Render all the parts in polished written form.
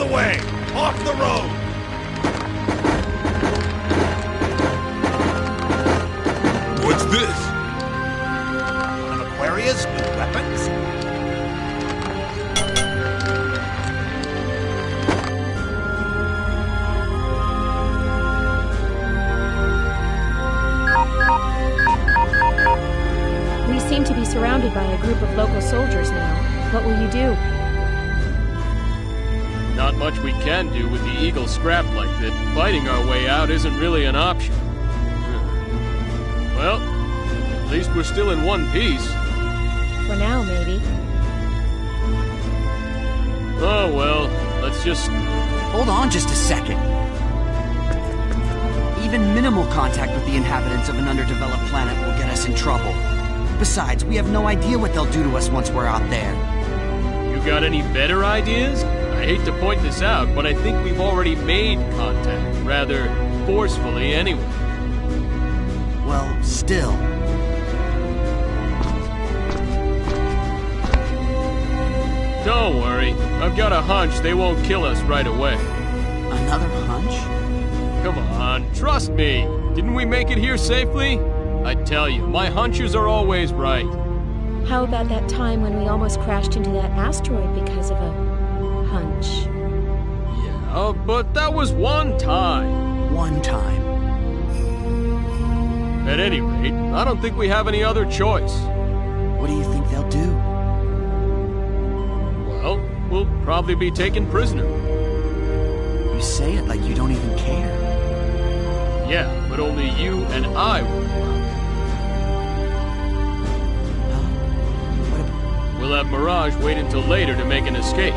the way! Off the road! What's this? One of Aquaria's new weapons? We seem to be surrounded by a group of local soldiers now. What will you do? Not much we can do with the Eagle scrap like that. Fighting our way out isn't really an option. Well, at least we're still in one piece. For now, maybe. Oh well, let's just... Hold on just a second. Even minimal contact with the inhabitants of an underdeveloped planet will get us in trouble. Besides, we have no idea what they'll do to us once we're out there. You got any better ideas? I hate to point this out, but I think we've already made contact, rather forcefully anyway. Well, still. Don't worry, I've got a hunch they won't kill us right away. Another hunch? Come on, trust me. Didn't we make it here safely? I tell you, my hunches are always right. How about that time when we almost crashed into that asteroid because of a hunch? Yeah, but that was one time. One time. At any rate, I don't think we have any other choice. What do you think they'll do? Well, we'll probably be taken prisoner. You say it like you don't even care. Yeah, but only you and I will. We'll have Mirage wait until later to make an escape.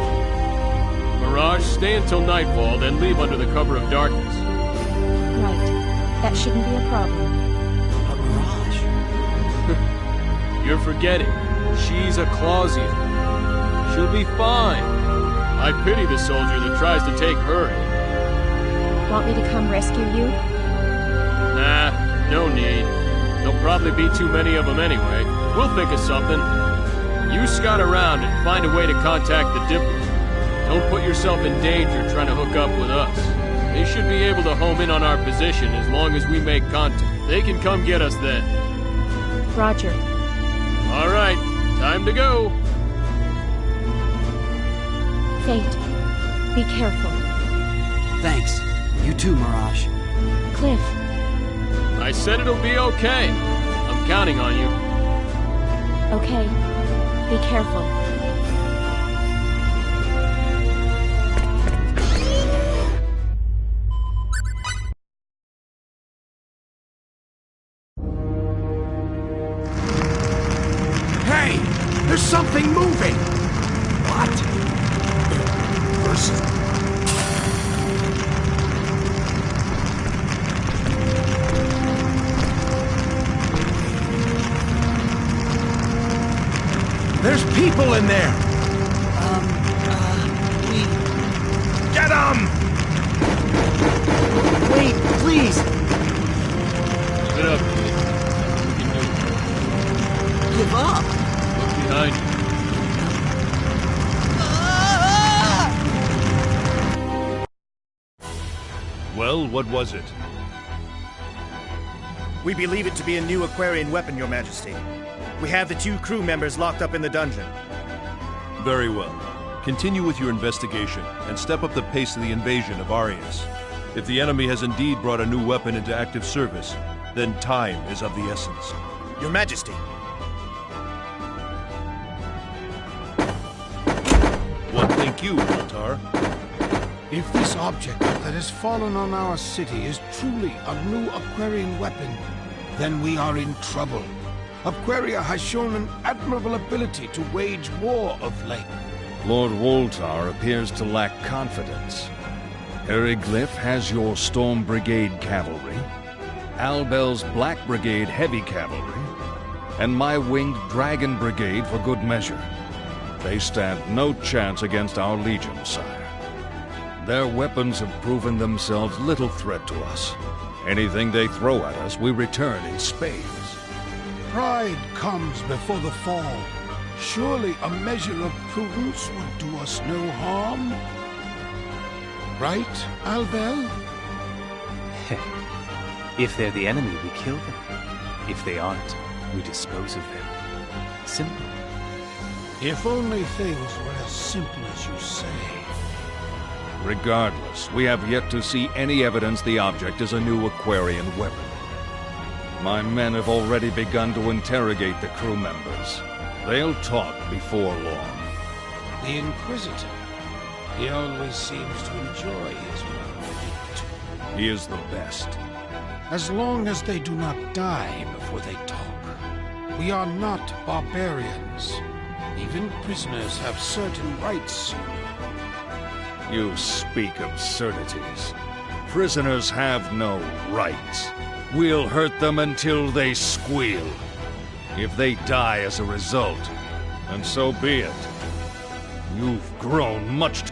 Mirage, stay until nightfall, then leave under the cover of darkness. Right. That shouldn't be a problem. But Mirage... You're forgetting. She's a Clausian. She'll be fine. I pity the soldier that tries to take her in. Want me to come rescue you? Nah, no need. There'll probably be too many of them anyway. We'll think of something. You scout around and find a way to contact the Dipper. Don't put yourself in danger trying to hook up with us. They should be able to home in on our position as long as we make contact. They can come get us then. Roger. All right, time to go. Fate, be careful. Thanks. You too, Mirage. Cliff. I said it'll be okay. I'm counting on you. Okay. Be careful. Hey! There's something moving! What? There's people in there! We... Get 'em! Wait, please! Get up, kid. You can do it. Give up! Look behind you. Well, what was it? We believe it to be a new Aquarian weapon, Your Majesty. We have the 2 crew members locked up in the dungeon. Very well. Continue with your investigation and step up the pace of the invasion of Arius. If the enemy has indeed brought a new weapon into active service, then time is of the essence. Your Majesty. What think you, Voltar? If this object that has fallen on our city is truly a new Aquarian weapon, then we are in trouble. Aquaria has shown an admirable ability to wage war of late. Lord Woltar appears to lack confidence. Eriglyph has your Storm Brigade cavalry, Albel's Black Brigade heavy cavalry, and my winged Dragon Brigade for good measure. They stand no chance against our Legion, sire. Their weapons have proven themselves little threat to us. Anything they throw at us, we return in spades. Pride comes before the fall. Surely a measure of prudence would do us no harm. Right, Albel? If they're the enemy, we kill them. If they aren't, we dispose of them. Simple. If only things were as simple as you say. Regardless, we have yet to see any evidence the object is a new Aquarian weapon. My men have already begun to interrogate the crew members. They'll talk before long. The Inquisitor. He always seems to enjoy his well-being. He is the best. As long as they do not die before they talk. We are not barbarians. Even prisoners have certain rights. You speak absurdities. Prisoners have no rights. We'll hurt them until they squeal. If they die as a result, then so be it. You've grown much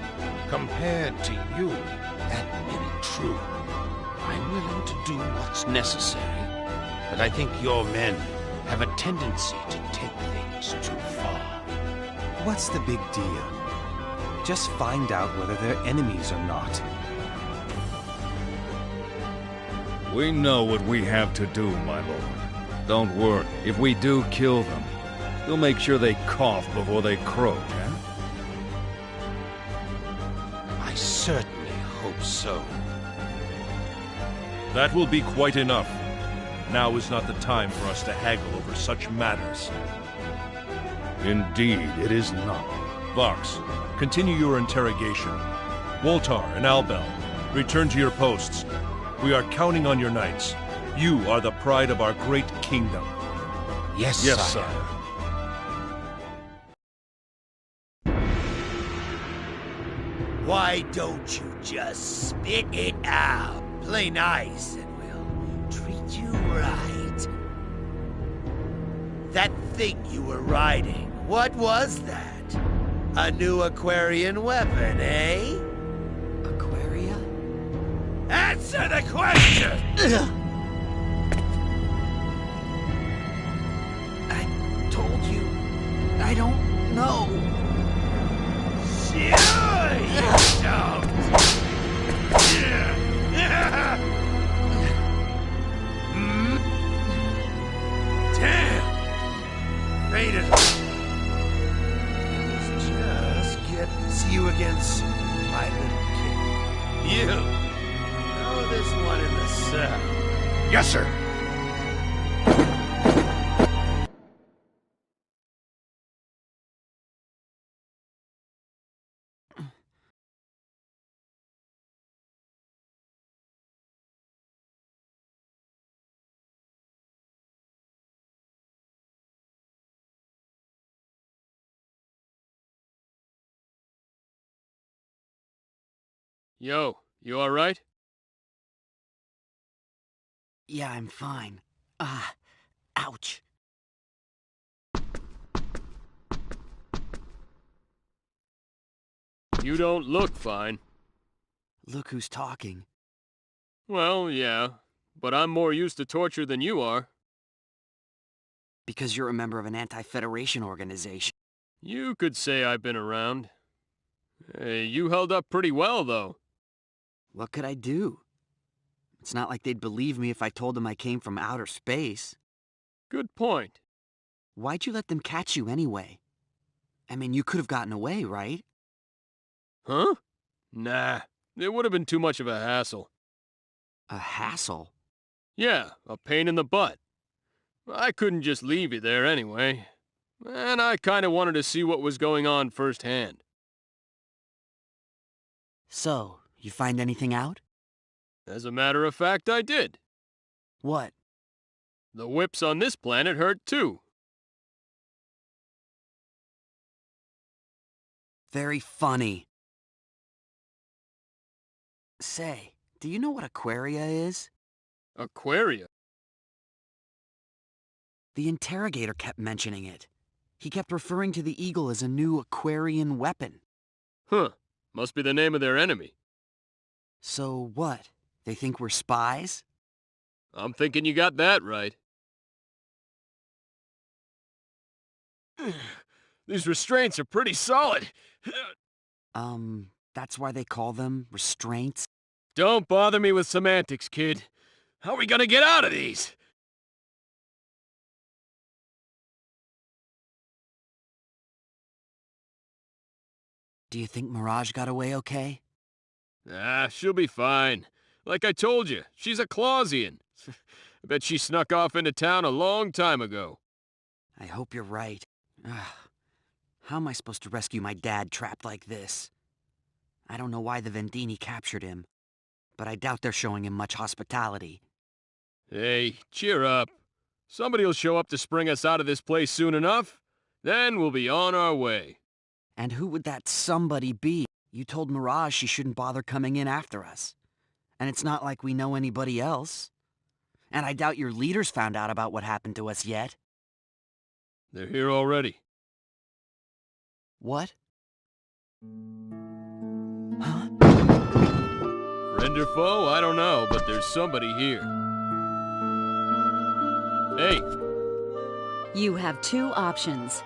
Compared to you, that may be true. I'm willing to do what's necessary, but I think your men have a tendency to take things too far. What's the big deal? Just find out whether they're enemies or not. We know what we have to do, my lord. Don't worry. If we do kill them, we'll make sure they cough before they croak, eh? I certainly hope so. That will be quite enough. Now is not the time for us to haggle over such matters. Indeed, it is not. Vox, continue your interrogation. Woltar and Albel, return to your posts. We are counting on your knights. You are the pride of our great kingdom. Yes, Yes, sire. sire. Why don't you just spit it out? Play nice and we'll treat you right. That thing you were riding, what was that? A new Aquarian weapon, eh? Aquaria? Answer the question! I told you, I don't know. Sure you don't! Hmm? Damn! Fainted. I was just getting to see you against my little kid. You! Throw this one in the cell. Yes, sir. Yo, you alright? Yeah, I'm fine. Ouch. You don't look fine. Look who's talking. Well, yeah, but I'm more used to torture than you are. Because you're a member of an anti-Federation organization. You could say I've been around. Hey, you held up pretty well, though. What could I do? It's not like they'd believe me if I told them I came from outer space. Good point. Why'd you let them catch you anyway? I mean, you could have gotten away, right? Huh? Nah, it would have been too much of a hassle. A hassle? Yeah, a pain in the butt. I couldn't just leave you there anyway. And I kinda wanted to see what was going on firsthand. So, you find anything out? As a matter of fact, I did. What? The whips on this planet hurt too. Very funny. Say, do you know what Aquaria is? Aquaria? The interrogator kept mentioning it. He kept referring to the eagle as a new Aquarian weapon. Huh. Must be the name of their enemy. So what? They think we're spies? I'm thinking you got that right. These restraints are pretty solid. That's why they call them restraints? Don't bother me with semantics, kid. How are we gonna get out of these? Do you think Mirage got away okay? Ah, she'll be fine. Like I told you, she's a Clausian. I bet she snuck off into town a long time ago. I hope you're right. Ugh. How am I supposed to rescue my dad trapped like this? I don't know why the Vendini captured him, but I doubt they're showing him much hospitality. Hey, cheer up. Somebody'll show up to spring us out of this place soon enough. Then we'll be on our way. And who would that somebody be? You told Mirage she shouldn't bother coming in after us. And it's not like we know anybody else. And I doubt your leaders found out about what happened to us yet. They're here already. What? Huh? Friend or foe, I don't know, but there's somebody here. Hey! You have two options.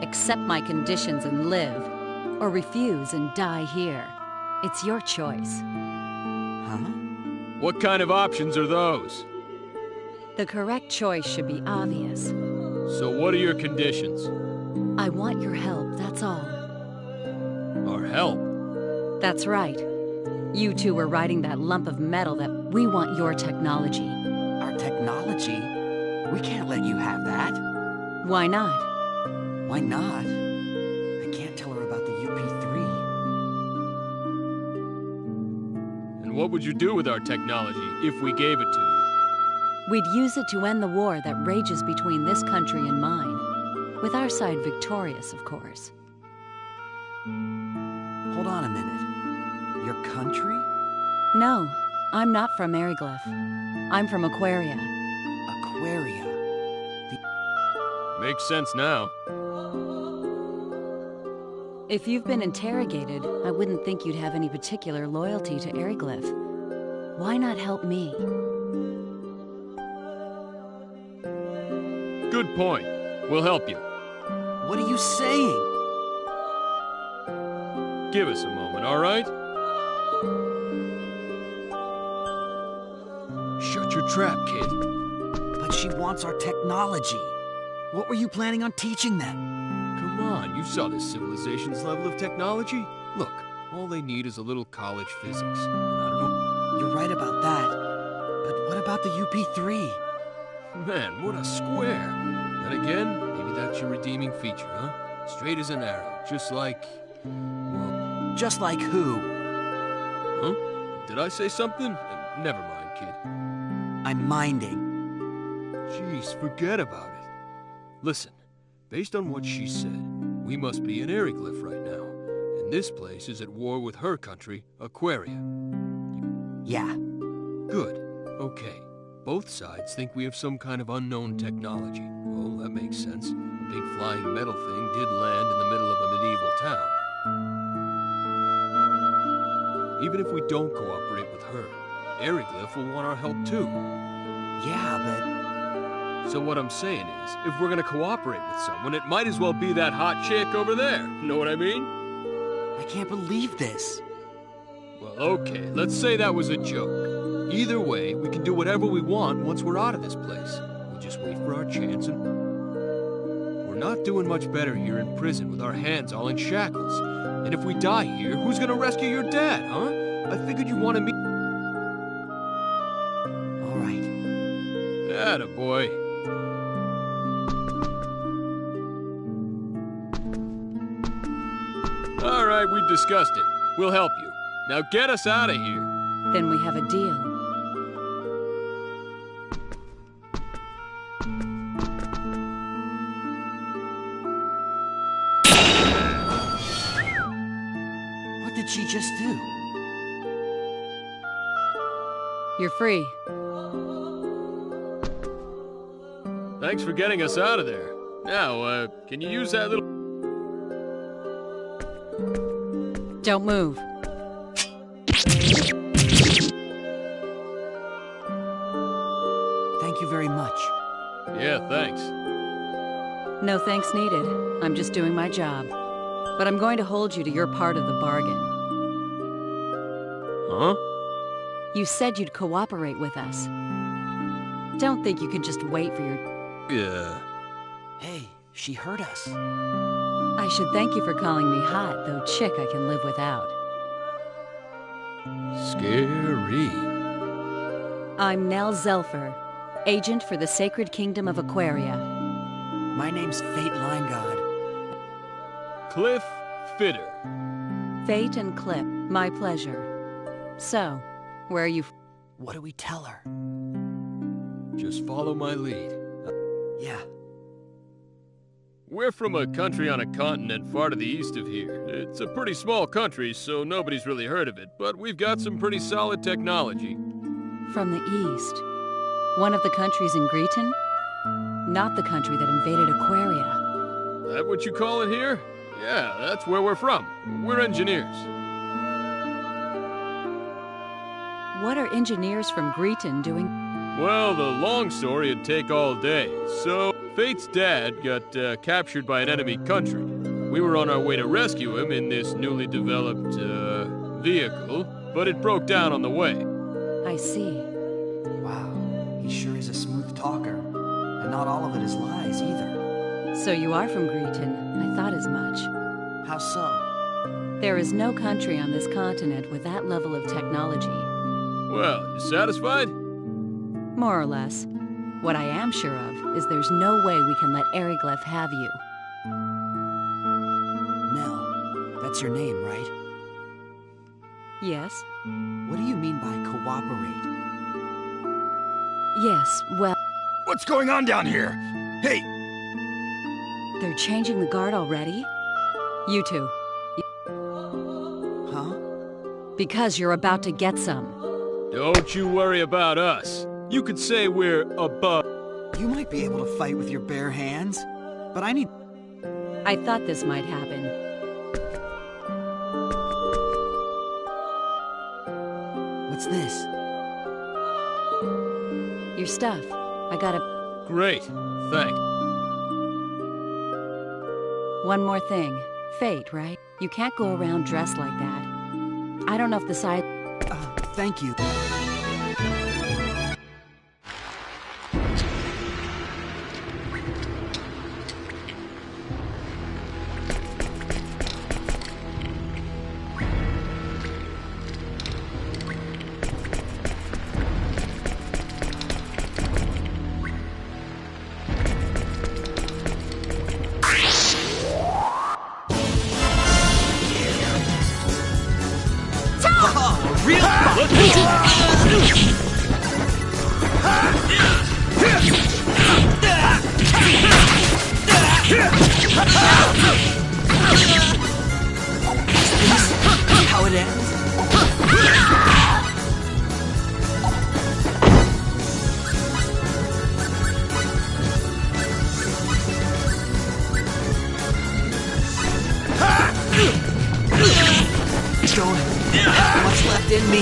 Accept my conditions and live, or refuse and die here. It's your choice. Huh? What kind of options are those? The correct choice should be obvious. So what are your conditions? I want your help, that's all. Our help? That's right. You two were riding that lump of metal that we want your technology. Our technology? We can't let you have that. Why not? Why not? I can't tell her about the UP3. And what would you do with our technology if we gave it to you? We'd use it to end the war that rages between this country and mine. With our side victorious, of course. Hold on a minute. Your country? No, I'm not from Aryglyph. I'm from Aquaria. Aquaria? Makes sense now. If you've been interrogated, I wouldn't think you'd have any particular loyalty to Aryglyph. Why not help me? Good point. We'll help you. What are you saying? Give us a moment, all right? Shut your trap, kid. But she wants our technology. What were you planning on teaching them? Come on, you saw this civilization's level of technology. Look, all they need is a little college physics. And I don't know... You're right about that. But what about the UP3? Man, what a square. Then again, maybe that's your redeeming feature, huh? Straight as an arrow, just like... well... Just like who? Huh? Did I say something? Never mind, kid. I'm minding. Jeez, forget about it. Listen, based on what she said, we must be in Aryglyph right now. And this place is at war with her country, Aquaria. Yeah. Good. Okay. Both sides think we have some kind of unknown technology. Well, that makes sense. A big flying metal thing did land in the middle of a medieval town. Even if we don't cooperate with her, Aryglyph will want our help too. Yeah, but... So what I'm saying is, if we're gonna cooperate with someone, it might as well be that hot chick over there. Know what I mean? I can't believe this. Well, okay, let's say that was a joke. Either way, we can do whatever we want once we're out of this place. We'll just wait for our chance and... We're not doing much better here in prison with our hands all in shackles. And if we die here, who's gonna rescue your dad, huh? I figured you wanted me... All right. Attaboy. All right, we discussed it. We'll help you. Now get us out of here. Then we have a deal. What did she just do? You're free. Thanks for getting us out of there. Now, can you use that little... Don't move. Thank you very much. Yeah, thanks. No thanks needed. I'm just doing my job. But I'm going to hold you to your part of the bargain. Huh? You said you'd cooperate with us. Don't think you can just wait for your... Yeah. Hey, she heard us. I should thank you for calling me hot, though chick I can live without. Scary. I'm Nell Zelfer, agent for the Sacred Kingdom of Aquaria. My name's Fate Limegod. Cliff Fitter. Fate and Clip, my pleasure. So, where are you... What do we tell her? Just follow my lead. Yeah. We're from a country on a continent far to the east of here. It's a pretty small country, so nobody's really heard of it, but we've got some pretty solid technology. From the east. One of the countries in Greeton? Not the country that invaded Aquaria. That what you call it here? Yeah, that's where we're from. We're engineers. What are engineers from Greeton doing? Well, the long story'd take all day. So, Fate's dad got captured by an enemy country. We were on our way to rescue him in this newly developed, vehicle, but it broke down on the way. I see. Wow, he sure is a smooth talker. And not all of it is lies, either. So you are from Greeton. I thought as much. How so? There is no country on this continent with that level of technology. Well, you satisfied? More or less. What I am sure of is there's no way we can let Erigleph have you. Nell, that's your name, right? Yes? What do you mean by cooperate? Yes, well... What's going on down here? Hey! They're changing the guard already? You two. Huh? Because you're about to get some. Don't you worry about us. You could say we're above. You might be able to fight with your bare hands, but I need... I thought this might happen. What's this? Your stuff. I gotta... Great. Thanks. One more thing. Fate, right? You can't go around dressed like that. I don't know if the side... Thank you. How it ends? Going. What's left in me?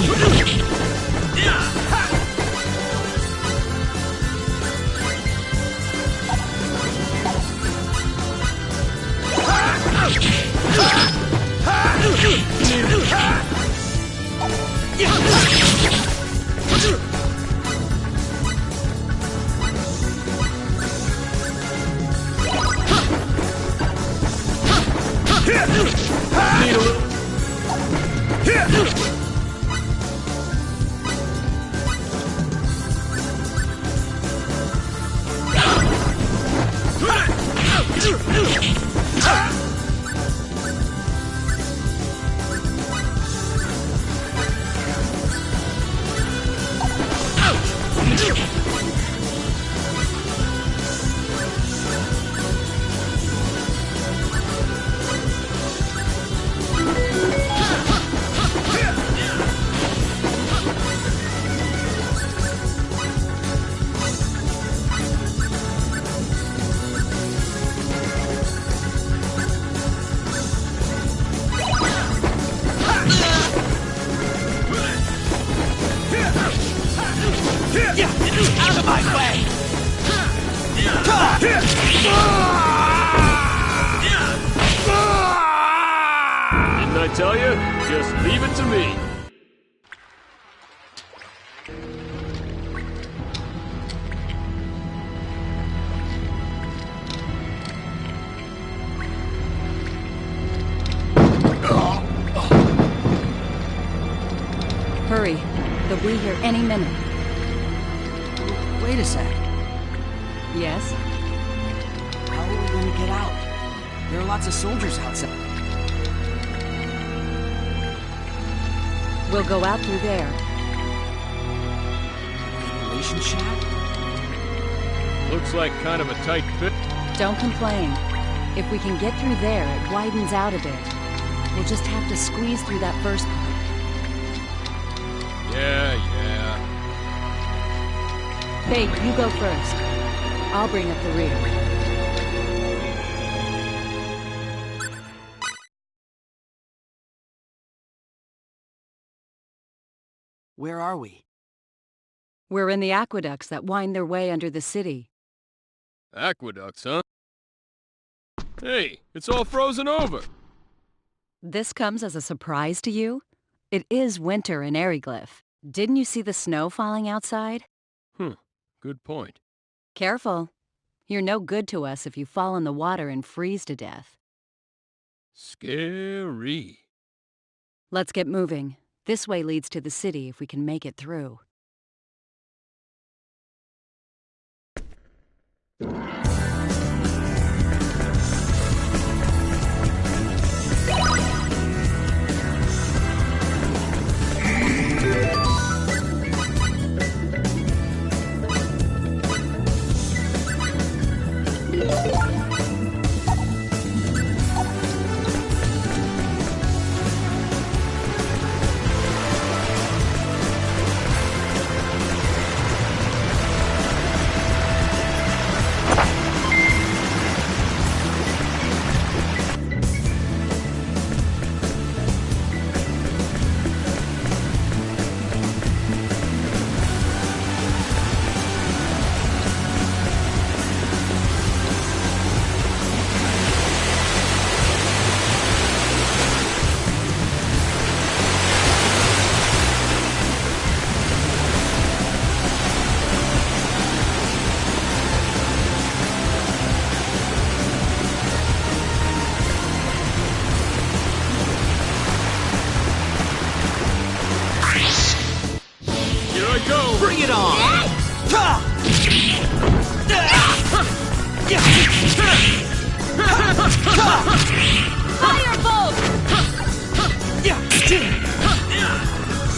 Out of my way! Didn't I tell you? Just leave it to me. He'll be here any minute. Wait a sec. Yes? How are we gonna get out? There are lots of soldiers outside. We'll go out through there. Ventilation shaft? Looks like kind of a tight fit. Don't complain. If we can get through there, it widens out a bit. We'll just have to squeeze through that first part. Yeah. Babe, you go first. I'll bring up the rear. Where are we? We're in the aqueducts that wind their way under the city. Aqueducts, huh? Hey, it's all frozen over. This comes as a surprise to you? It is winter in Eriglyph. Didn't you see the snow falling outside? Good point. Careful. You're no good to us if you fall in the water and freeze to death. Scary. Let's get moving. This way leads to the city if we can make it through. Bring it on! Firebolt!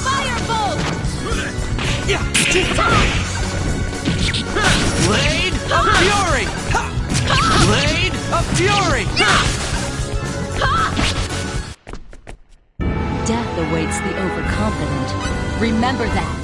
Firebolt! Blade of Fury! Blade of Fury! Death awaits the overconfident. Remember that.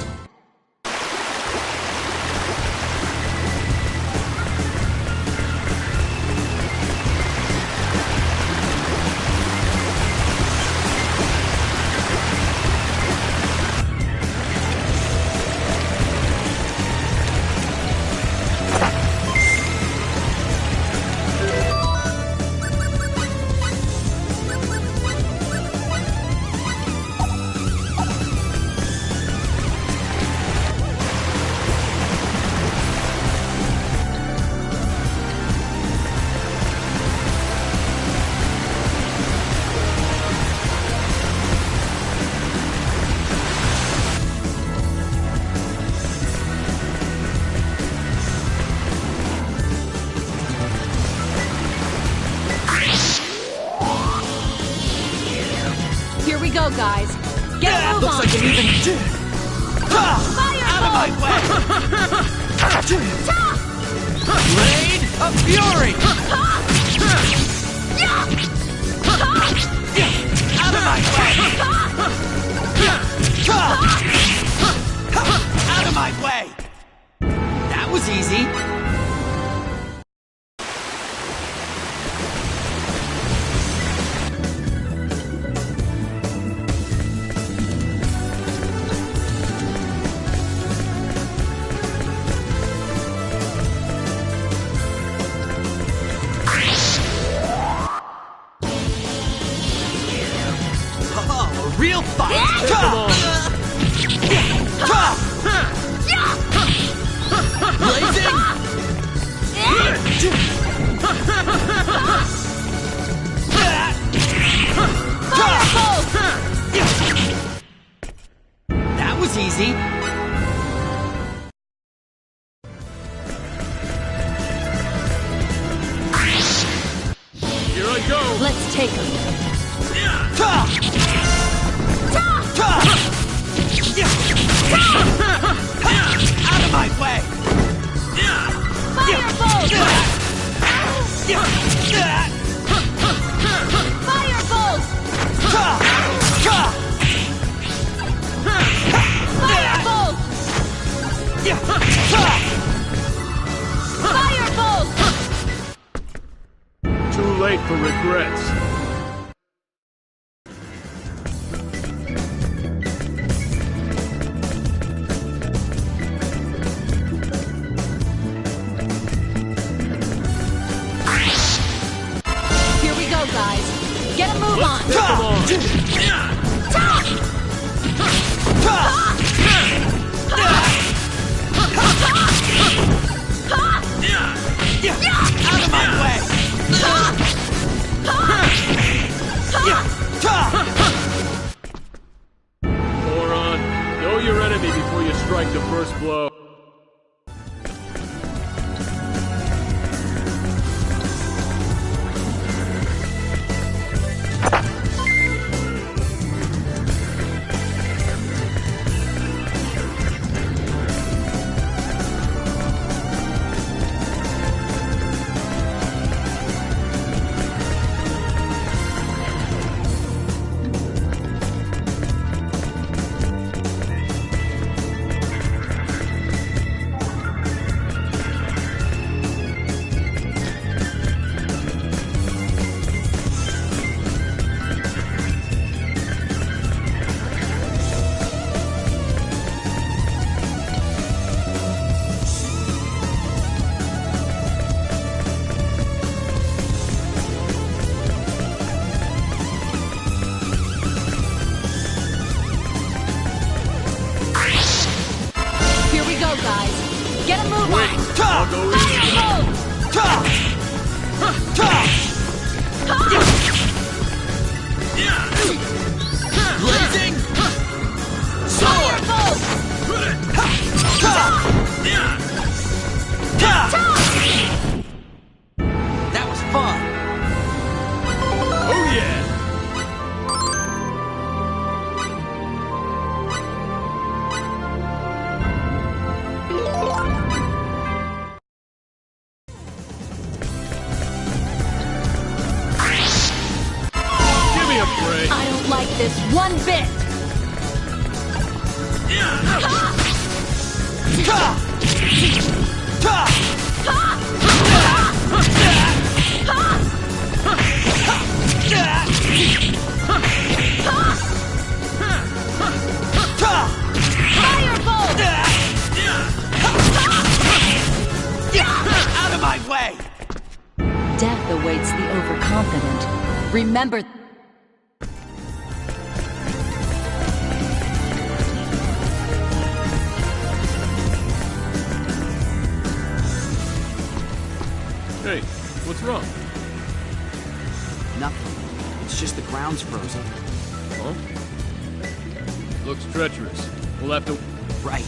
Here we go, guys. Get a move Looks on. like an even... Out of my way! Blade of Fury! Out of my way! Out of my way! That was easy. Real fight! Blazing! That was easy. I go! Let's take them. Out of my way! Firebolt! Firebolt! Firebolt! Too late for regrets. Here we go, guys. Get a move on. Take them on. Out of my way! Moron, know your enemy before you strike the first blow. Get a move Wait, on! I'll go easy. Blazing sword! That was fun! Oh yeah! Give me a break! I don't like this one bit! Firebolt! Out of my way! Death awaits the overconfident. Remember... Hey, what's wrong? Nothing. It's just the ground's frozen. Huh? Looks treacherous. We'll have to... Right.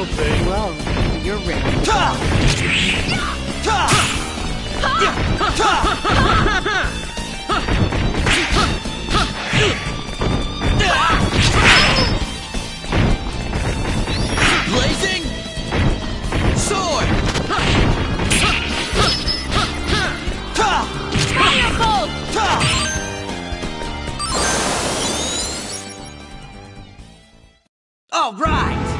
real thing. Whoa, you're ready. Blazing sword. Firebolt! All right!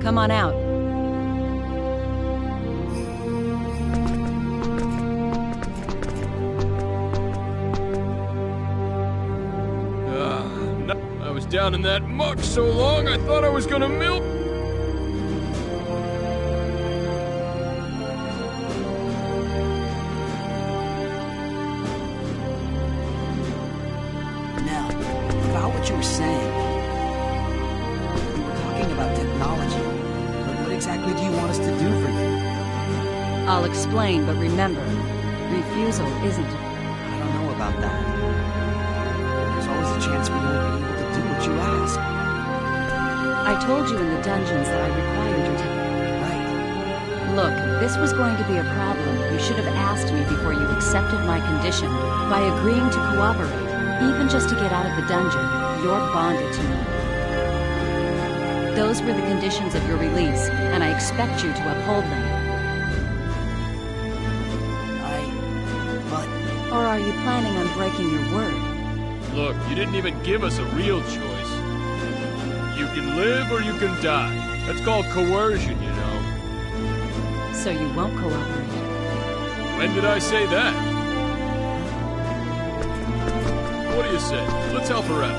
Come on out. I was down in that muck so long, I thought I was gonna melt. Now, about what you were saying. You were talking about technology, but what exactly do you want us to do for you? I'll explain, but remember, refusal isn't. I don't know about that. There's always a chance we won't be able to do what you ask. I told you in the dungeons that I required your time. Right. Look, if this was going to be a problem, you should have asked me before you accepted my condition. By agreeing to cooperate, even just to get out of the dungeon, you're bonded to me. Those were the conditions of your release, and I expect you to uphold them. Or are you planning on breaking your word? Look, you didn't even give us a real choice. You can live or you can die. That's called coercion, you know. So you won't cooperate? When did I say that? What do you say? Let's help her out.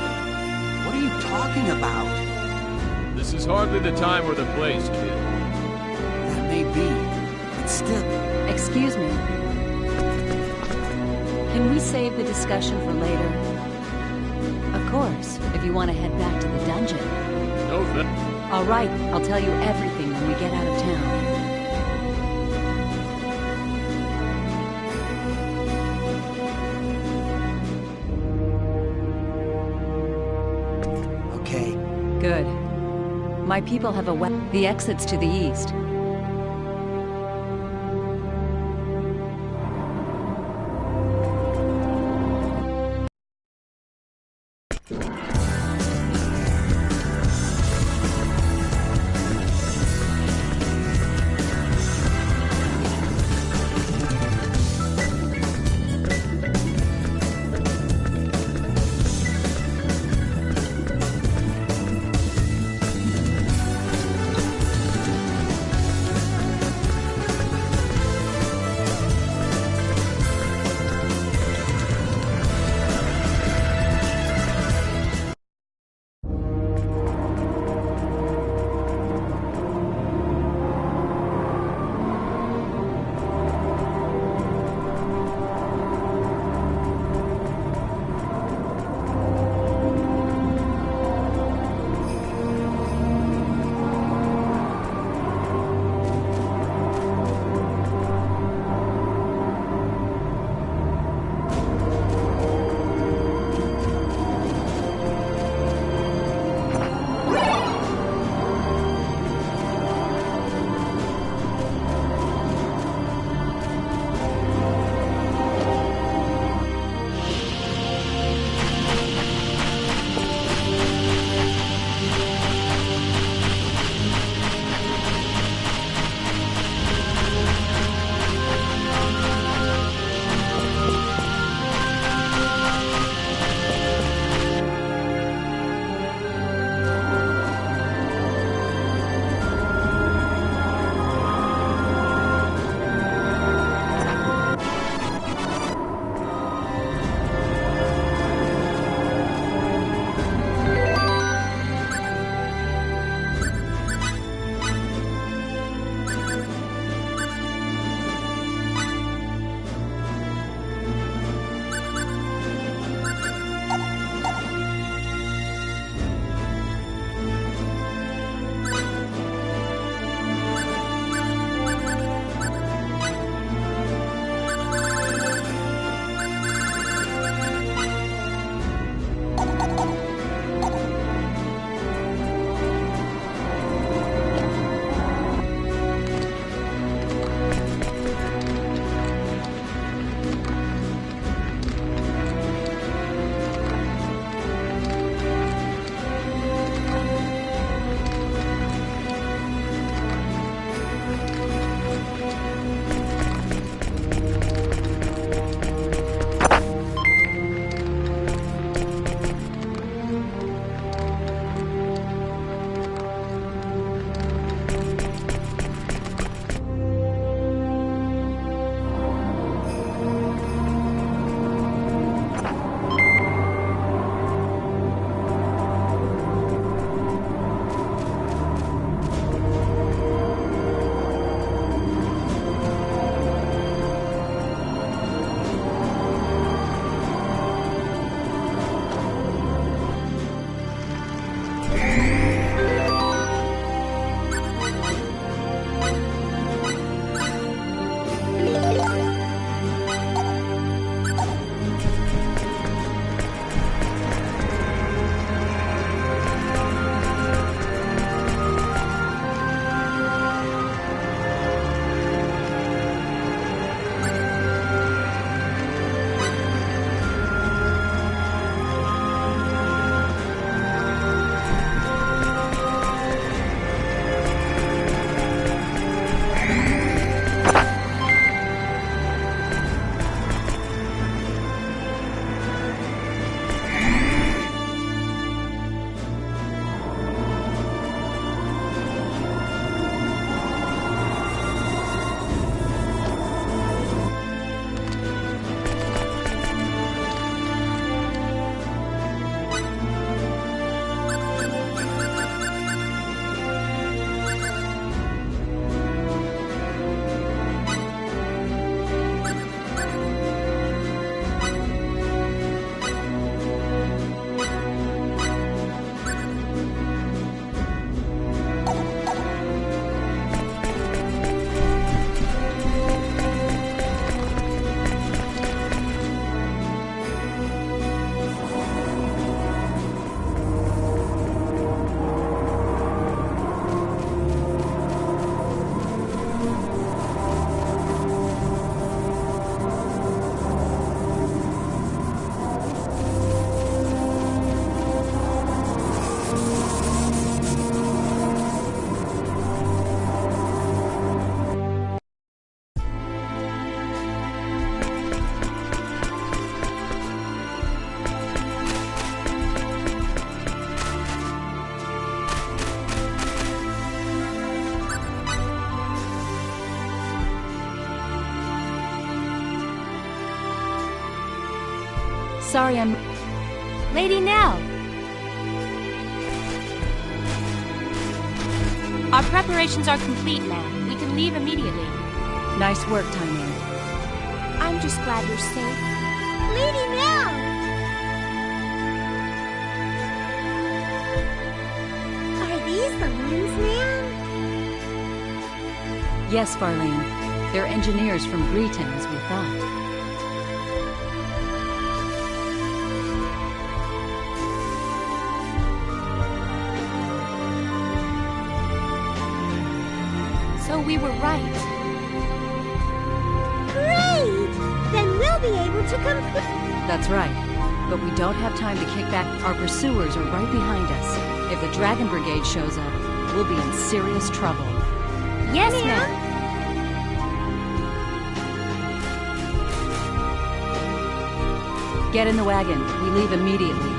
What are you talking about? This is hardly the time or the place, kid. That may be, but still... Excuse me. Can we save the discussion for later? Of course, if you want to head back to the dungeon. No, all right, I'll tell you everything when we get out of town. Okay. Good. My people have a weapon. The exit's to the east. Sorry, I'm... Lady Nell! Our preparations are complete, ma'am. We can leave immediately. Nice work, Tiny. I'm just glad you're safe. Lady Nell! Are these the ones, ma'am? Yes, Farlene. They're engineers from Breton, as we thought. So we were right. Great! Then we'll be able to complete... That's right. But we don't have time to kick back. Our pursuers are right behind us. If the Dragon Brigade shows up, we'll be in serious trouble. Yes, ma'am. Get in the wagon. We leave immediately.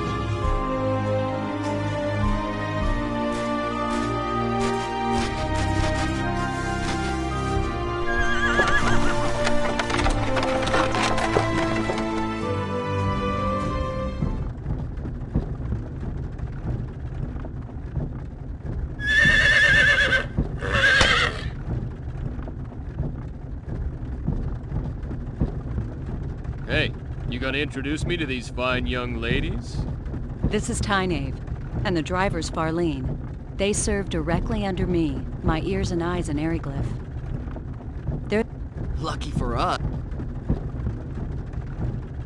Hey, you gonna introduce me to these fine young ladies? This is Tynave, and the driver's Farlene. They serve directly under me, my ears and eyes in Eriglyph. They're... Lucky for us.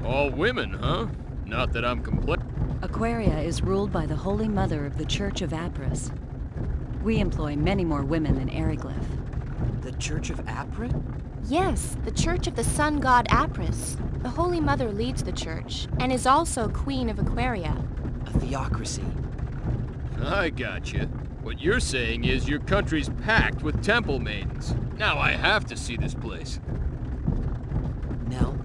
All women, huh? Not that I'm complaining. Aquaria is ruled by the Holy Mother of the Church of Apris. We employ many more women than Eriglyph. The Church of Apris? Yes, the Church of the Sun God Apris. The Holy Mother leads the church, and is also Queen of Aquaria. A theocracy. I gotcha. What you're saying is your country's packed with temple maidens. Now I have to see this place. Nell,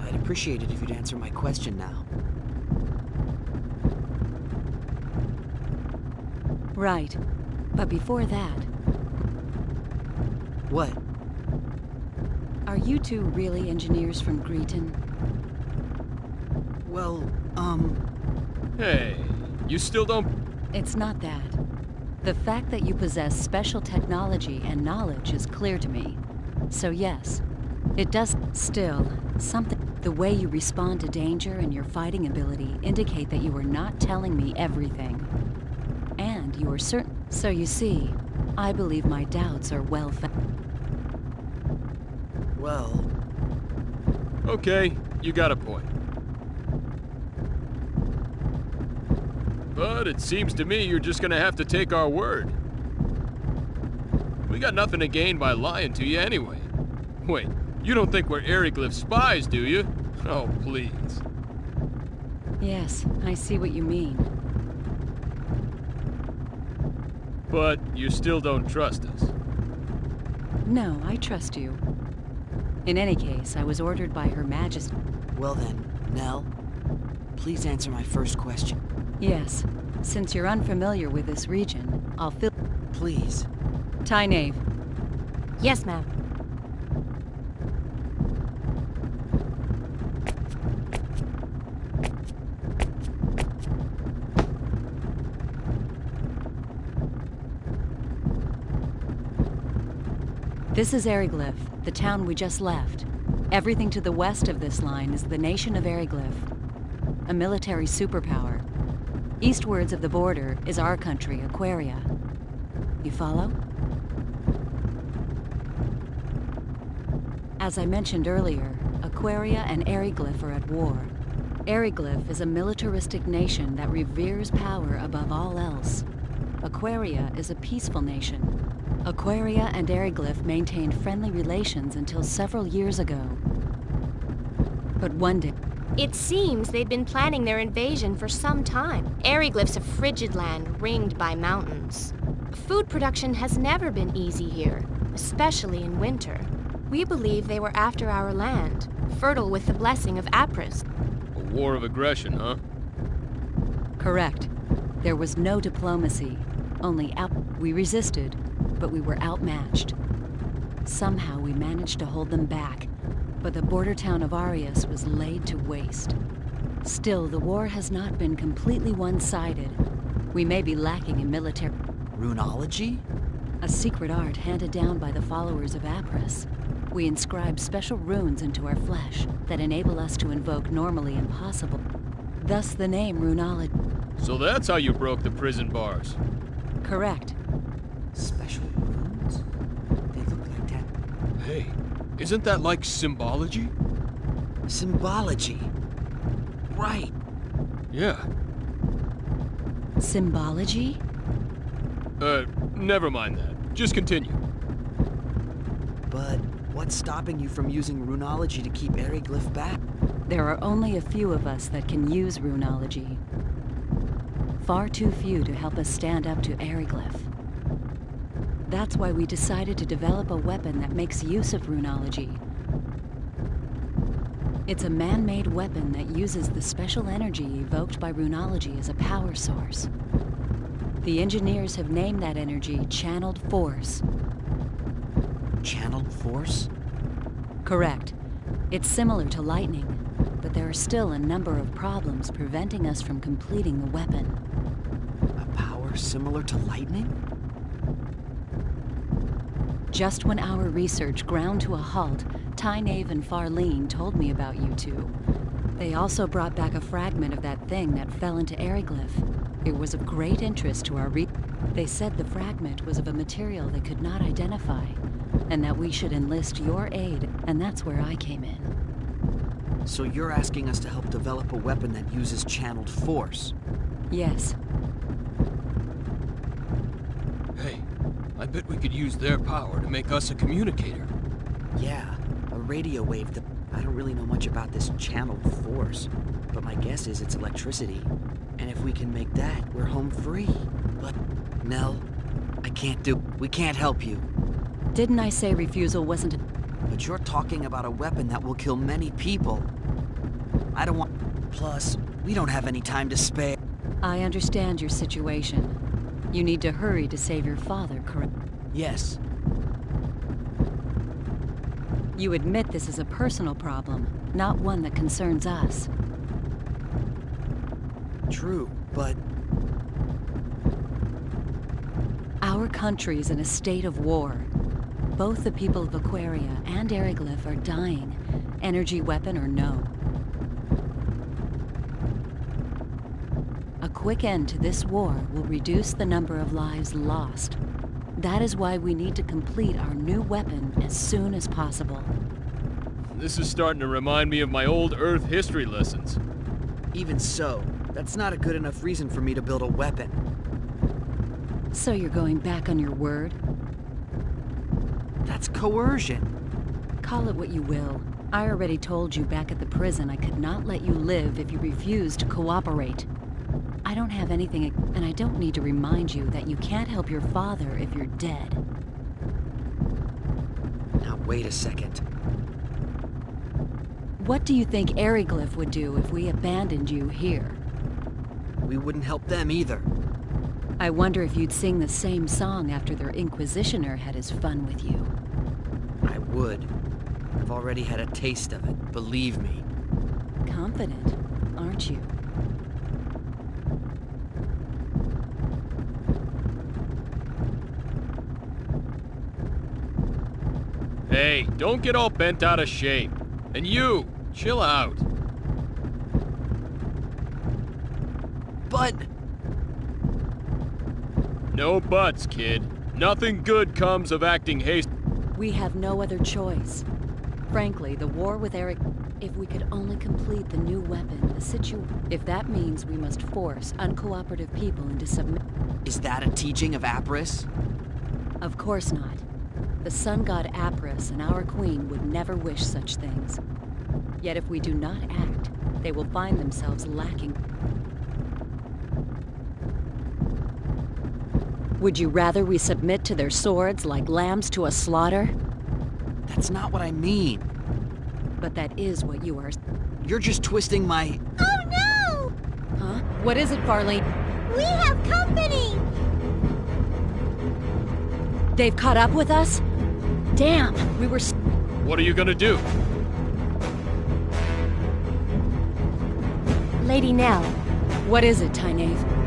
I'd appreciate it if you'd answer my question now. Right. But before that... What? Are you two really engineers from Greeton? Well, Hey, you still don't... It's not that. The fact that you possess special technology and knowledge is clear to me. So yes, it does... Still, something... The way you respond to danger and your fighting ability indicate that you are not telling me everything. And you are certain... So you see, I believe my doubts are well-founded. well... Okay, you got a point. But it seems to me you're just gonna have to take our word. We got nothing to gain by lying to you anyway. Wait, you don't think we're Eriglyph spies, do you? Oh, please. Yes, I see what you mean. But you still don't trust us. No, I trust you. In any case, I was ordered by Her Majesty. Well then, Nell, please answer my first question. Yes, since you're unfamiliar with this region, I'll fill... Please. Tynave. Yes, ma'am. This is Eriglyph, the town we just left. Everything to the west of this line is the nation of Eriglyph, a military superpower. Eastwards of the border is our country, Aquaria. You follow? As I mentioned earlier, Aquaria and Eriglyph are at war. Eriglyph is a militaristic nation that reveres power above all else. Aquaria is a peaceful nation. Aquaria and Eriglyph maintained friendly relations until several years ago. But one day... It seems they'd been planning their invasion for some time. Eriglyph's a frigid land ringed by mountains. Food production has never been easy here, especially in winter. We believe they were after our land, fertile with the blessing of Apris. A war of aggression, huh? Correct. There was no diplomacy, only we resisted, but we were outmatched. Somehow we managed to hold them back, but the border town of Arius was laid to waste. Still, the war has not been completely one-sided. We may be lacking in military... Runology? A secret art handed down by the followers of Apris. We inscribe special runes into our flesh that enable us to invoke normally impossible. Thus the name Runology. So that's how you broke the prison bars. Correct. Special runes? They look like that. Hey, isn't that like symbology? Symbology. Right. Yeah. Symbology? Never mind that. Just continue. But what's stopping you from using runology to keep Eriglyph back? There are only a few of us that can use runology. Far too few to help us stand up to Eriglyph. That's why we decided to develop a weapon that makes use of runology. It's a man-made weapon that uses the special energy evoked by runology as a power source. The engineers have named that energy Channeled Force. Channeled Force? Correct. It's similar to lightning, but there are still a number of problems preventing us from completing the weapon. A power similar to lightning? Just when our research ground to a halt, Tynaeve and Farlene told me about you two. They also brought back a fragment of that thing that fell into Eriglyph. It was of great interest to our They said the fragment was of a material they could not identify, and that we should enlist your aid, and that's where I came in. So you're asking us to help develop a weapon that uses channeled force? Yes. Hey, I bet we could use their power to make us a communicator. Yeah, a radio wave. I don't really know much about this channeled force, but my guess is it's electricity. And if we can make that, we're home free. But, Nell, we can't help you. Didn't I say refusal wasn't a... But you're talking about a weapon that will kill many people. I don't want... Plus, we don't have any time to spare. I understand your situation. You need to hurry to save your father, correct? Yes. You admit this is a personal problem, not one that concerns us. True, but... Our country's in a state of war. Both the people of Aquaria and Eriglyph are dying, energy weapon or no. A quick end to this war will reduce the number of lives lost. That is why we need to complete our new weapon as soon as possible. This is starting to remind me of my old Earth history lessons. Even so, that's not a good enough reason for me to build a weapon. So you're going back on your word? That's coercion. Call it what you will. I already told you back at the prison I could not let you live if you refused to cooperate. I don't have anything, and I don't need to remind you that you can't help your father if you're dead. Now wait a second. What do you think Eriglyph would do if we abandoned you here? We wouldn't help them either. I wonder if you'd sing the same song after their Inquisitioner had his fun with you. I would. I've already had a taste of it, believe me. Confident, aren't you? Hey, don't get all bent out of shape. And you, chill out. But... No buts, kid. Nothing good comes of acting hasty. We have no other choice. Frankly, the war with Eric... If we could only complete the new weapon, if that means we must force uncooperative people into submit... Is that a teaching of Apris? Of course not. The sun god Apris and our queen would never wish such things. Yet if we do not act, they will find themselves lacking. Would you rather we submit to their swords like lambs to a slaughter? That's not what I mean. But that is what you are. You're just twisting my... Oh no! Huh? What is it, Farley? We have company! They've caught up with us? Damn, we were... What are you gonna do? Lady Nell. What is it, Tynaeve?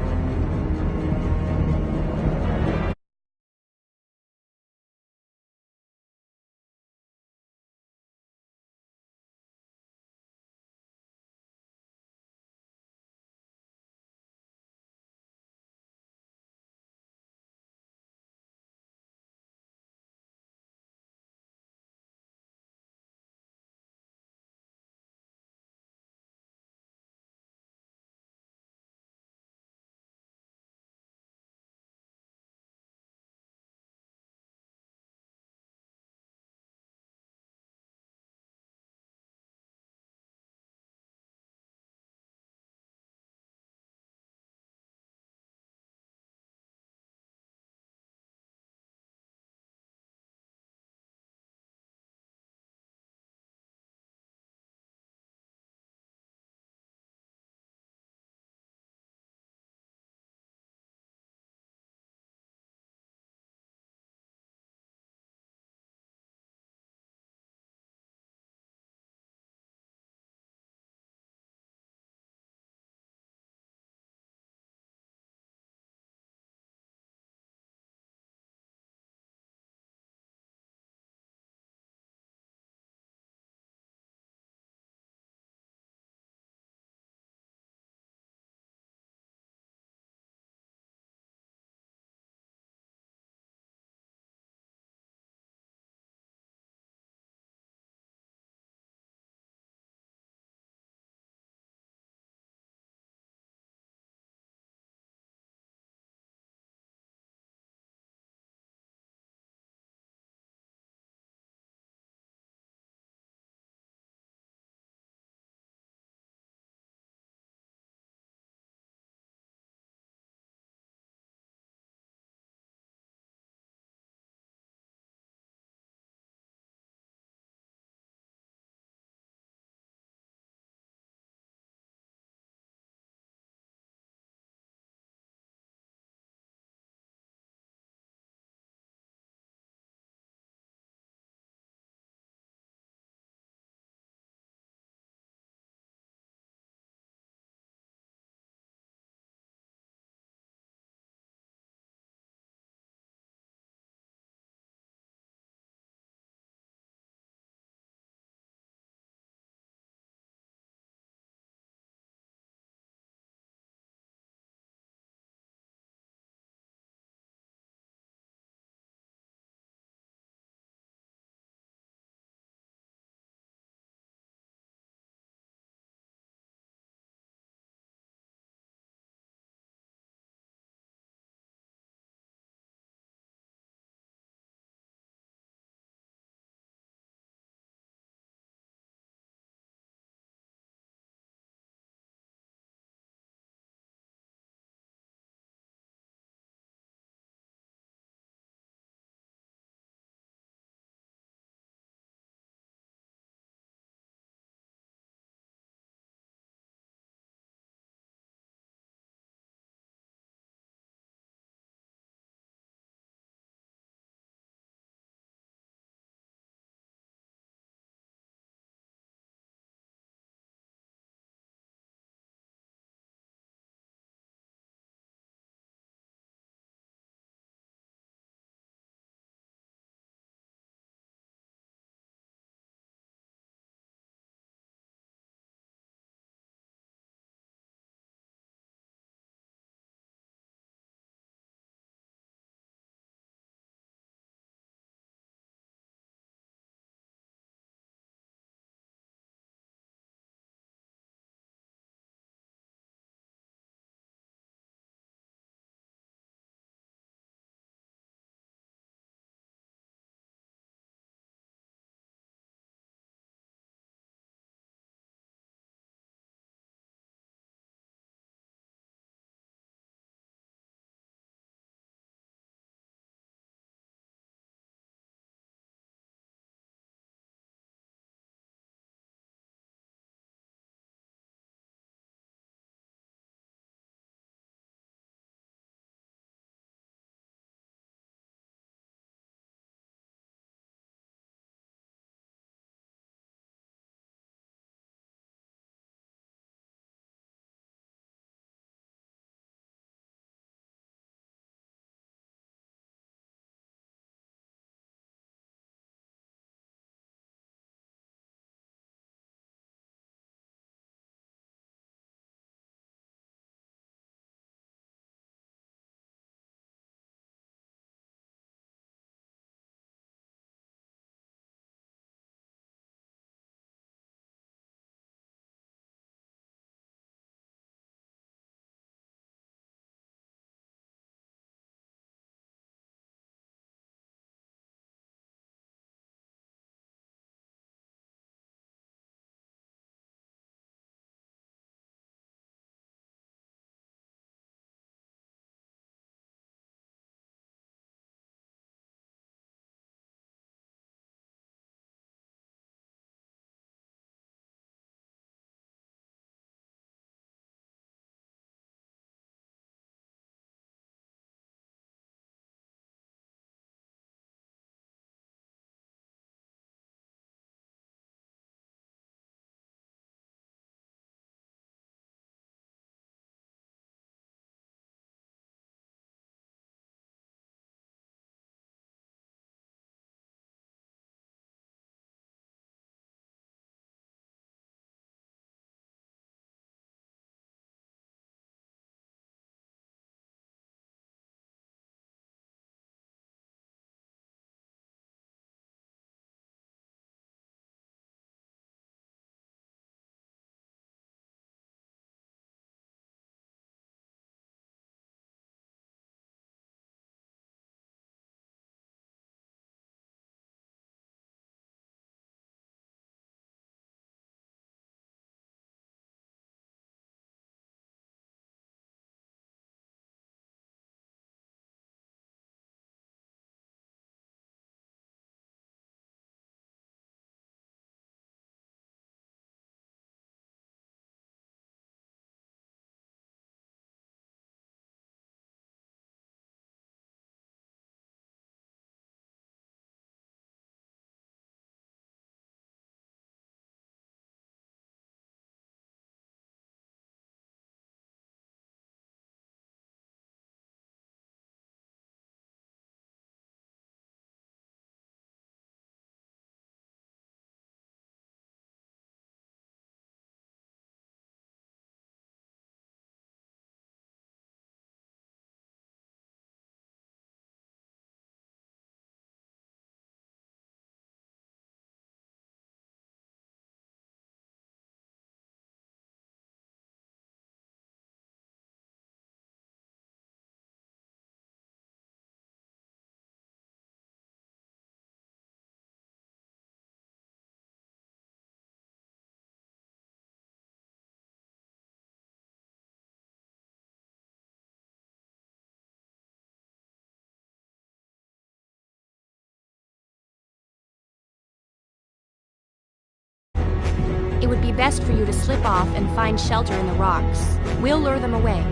be best for you to slip off and find shelter in the rocks. We'll lure them away.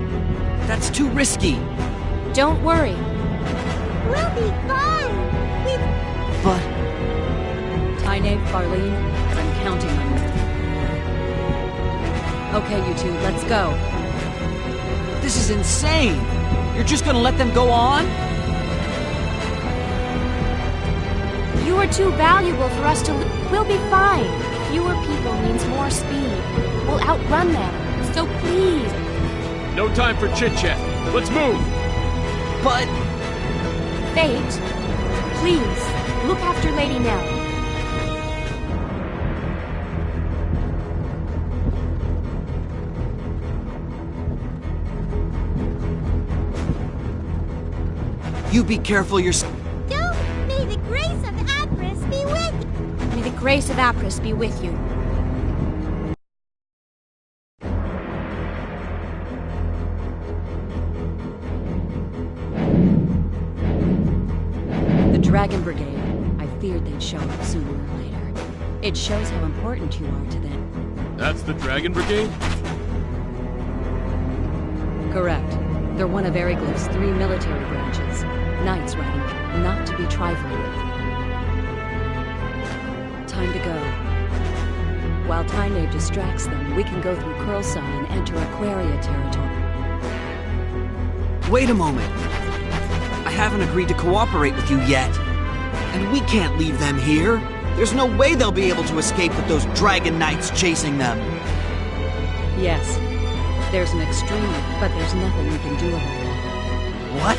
That's too risky. Don't worry. We'll be fine. But... Tyne, Farlene, I'm counting on you. Okay, you two, let's go. This is insane! You're just gonna let them go on? You are too valuable for us to We'll be fine. Fewer people means more speed. We'll outrun them. So please. No time for chit-chat. Let's move! But... Fate, please, look after Lady Nell. You be careful yourself. May the grace of Apris be with you. May the grace of Apris be with you. The Dragon Brigade. I feared they'd show up sooner or later. It shows how important you are to them. That's the Dragon Brigade? Correct. They're one of Eriglyph's 3 military branches. Knights riding, not to be trifled with. Time to go. While Tyne distracts them, we can go through Curlsaw and enter Aquaria territory. Wait a moment. I haven't agreed to cooperate with you yet. And we can't leave them here. There's no way they'll be able to escape with those Dragon Knights chasing them. Yes. There's an extreme, but there's nothing we can do about it. What?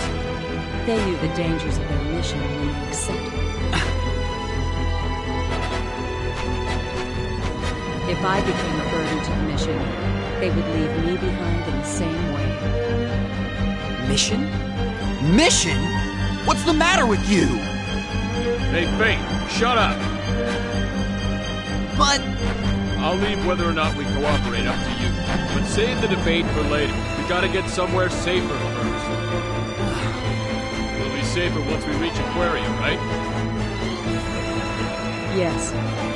They knew the dangers of their mission when they accepted it. If I became a burden to the mission, they would leave me behind in the same way. Mission? Mission? What's the matter with you? Hey, Fate, shut up! But... I'll leave whether or not we cooperate up to you. But save the debate for later. We gotta get somewhere safer first. We'll be safer once we reach Aquaria, right? Yes,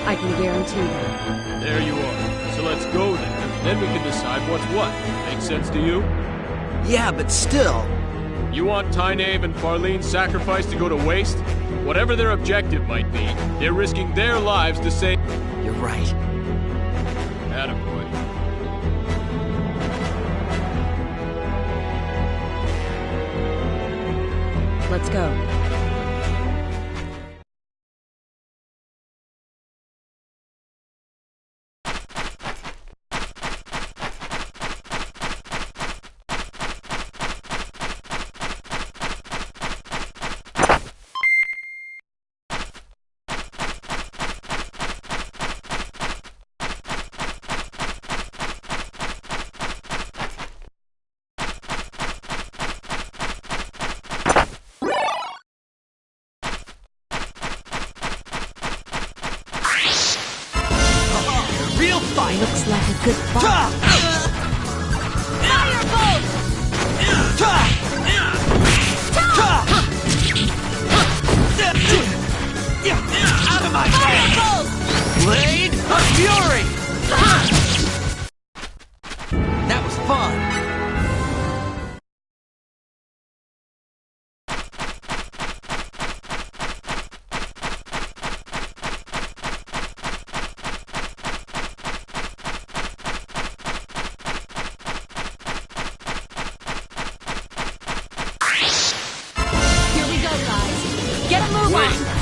I can guarantee that. There you are. So let's go there, then we can decide what's what. Make sense to you? Yeah, but still... You want Tyne and Farlene's sacrifice to go to waste? Whatever their objective might be, they're risking their lives to save... You're right. Attaboy. Let's go. Looks like a good fight. Firebolt! Out of my way! Blade of Fury! That was fun!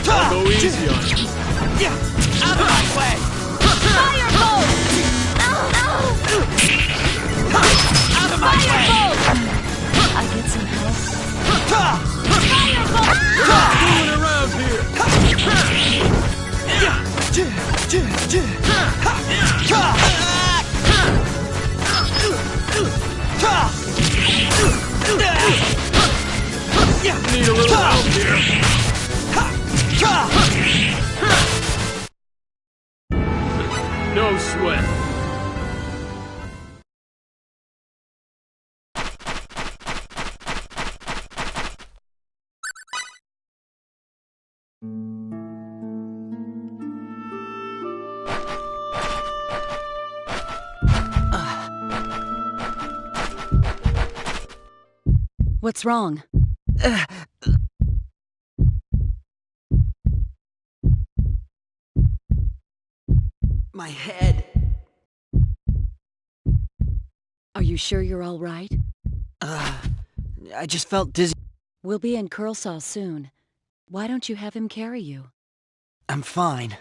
I'll go easy on you. Out of my way! Firebolt! Out of my way! I get some help. Firebolt! Fooling around here! Need a little help here. No sweat. What's wrong? My head. Are you sure you're all right? I just felt dizzy. We'll be in Curlsaw soon. Why don't you have him carry you? I'm fine.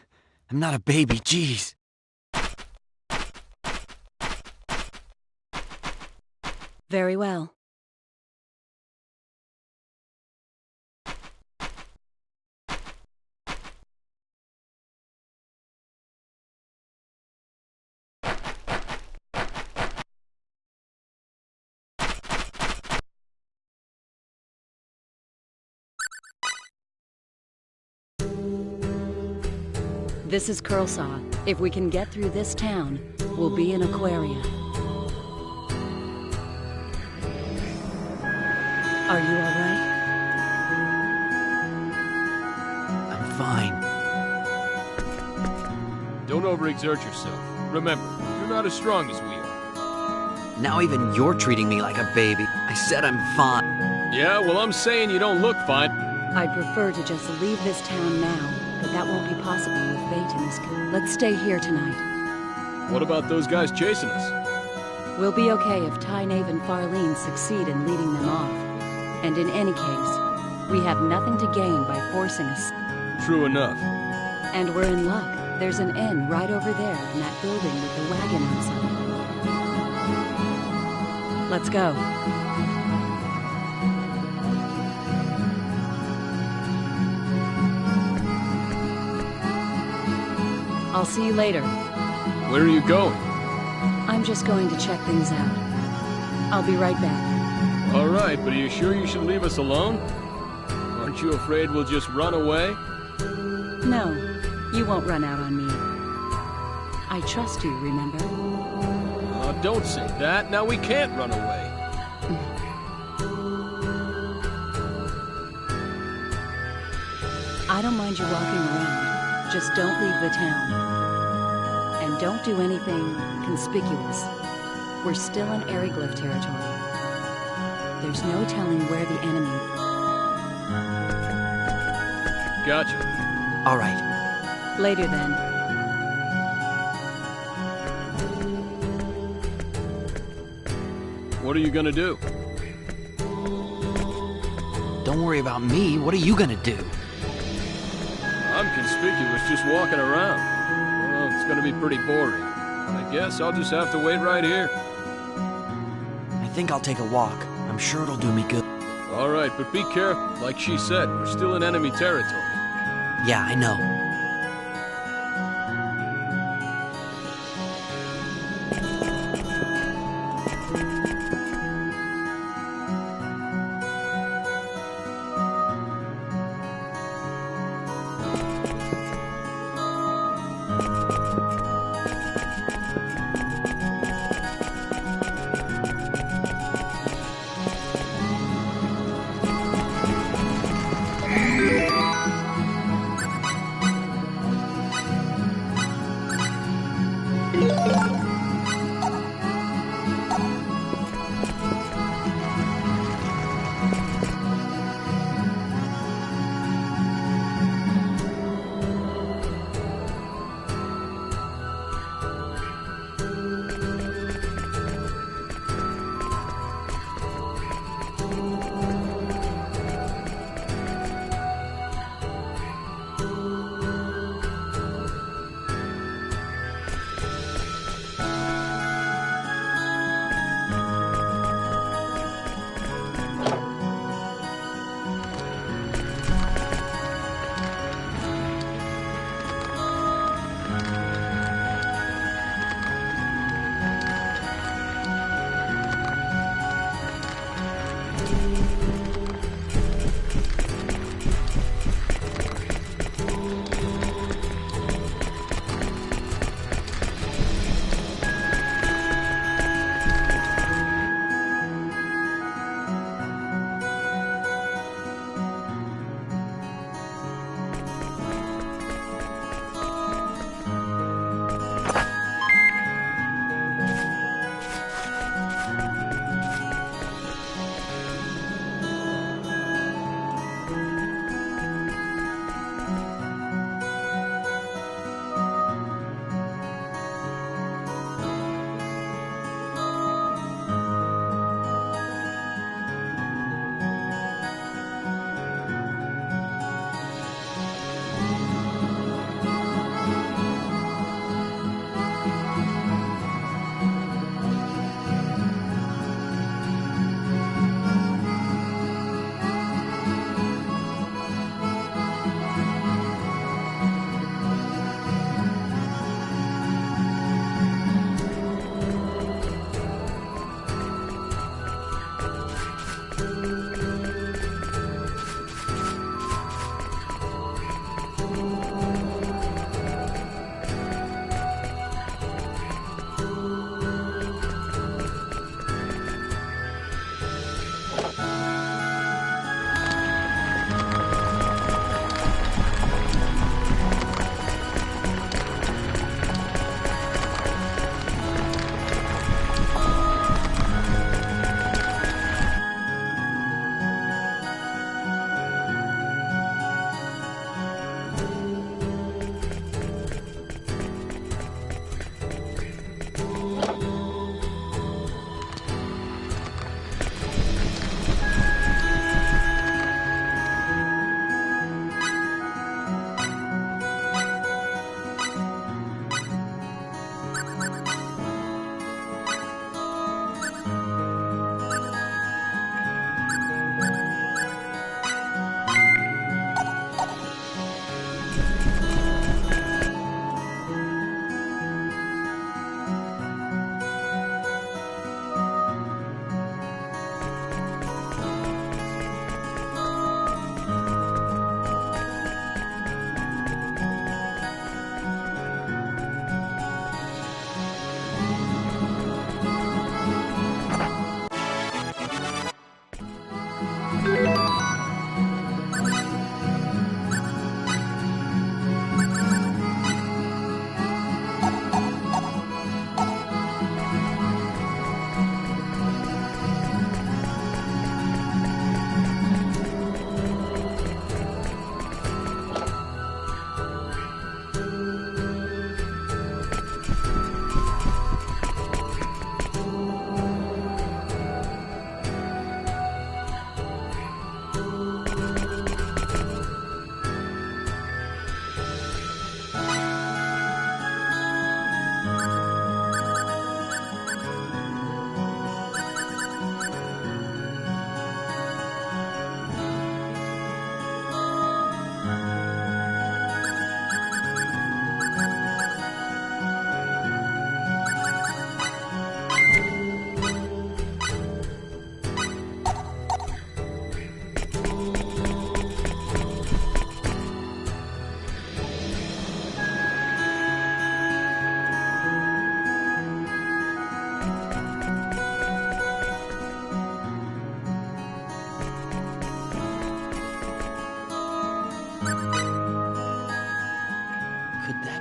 I'm not a baby, jeez. Very well. This is Curlsaw. If we can get through this town, we'll be in Aquaria. Are you all right? I'm fine. Don't overexert yourself. Remember, you're not as strong as we are. Now even you're treating me like a baby. I said I'm fine. Yeah, well, I'm saying you don't look fine. I'd prefer to just leave this town now, but that won't be possible with fate in this case. Let's stay here tonight. What about those guys chasing us? We'll be okay if Tynaeve and Farlene succeed in leading them off. And in any case, we have nothing to gain by forcing us. True enough. And we're in luck. There's an inn right over there in that building with the wagon outside. Let's go. I'll see you later. Where are you going? I'm just going to check things out. I'll be right back. All right, but are you sure you should leave us alone? Aren't you afraid we'll just run away? No, you won't run out on me. I trust you, remember? Don't say that. Now we can't run away. I don't mind you walking around. Just don't leave the town. And don't do anything conspicuous. We're still in Aryglyph territory. There's no telling where the enemy... Gotcha. All right. Later then. What are you gonna do? Don't worry about me. What are you gonna do? I'm conspicuous just walking around. Well, it's gonna be pretty boring. I guess I'll just have to wait right here. I think I'll take a walk. I'm sure it'll do me good. All right, but be careful. Like she said, we're still in enemy territory. Yeah, I know.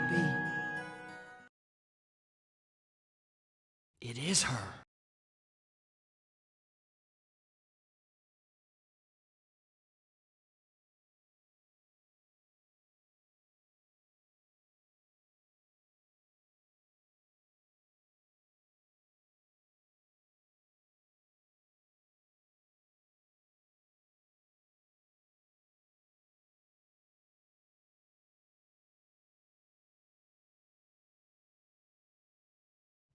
be? It is her.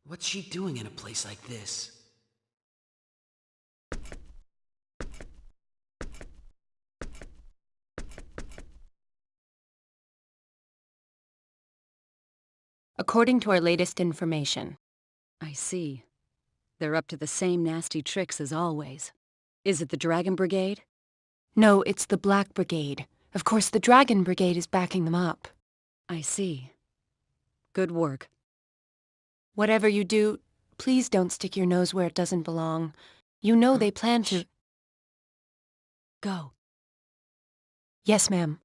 What's she doing in a place like this? According to our latest information. I see. They're up to the same nasty tricks as always. Is it the Dragon Brigade? No, it's the Black Brigade. Of course, the Dragon Brigade is backing them up. I see. Good work. Whatever you do, please don't stick your nose where it doesn't belong. You know they plan to... Go. Yes, ma'am.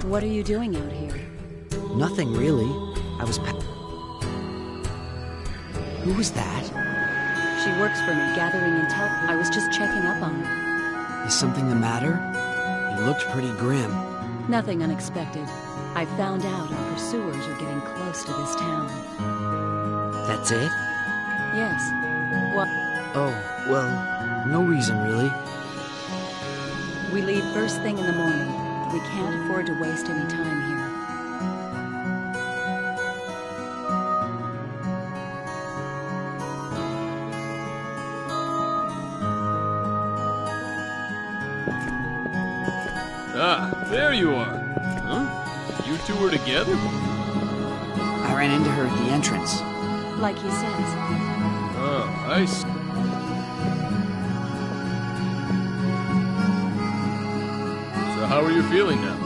What are you doing out here? Nothing, really. I was Who was that? She works for me, gathering intel. I was just checking up on her. Is something the matter? You looked pretty grim. Nothing unexpected. I found out our pursuers are getting close to this town. That's it? Yes. What? Oh, well, no reason, really. We leave first thing in the morning. We can't afford to waste any time here. Ah, there you are. Huh? You two were together? I ran into her at the entrance. Like he says. Oh, I see. So how are you feeling now?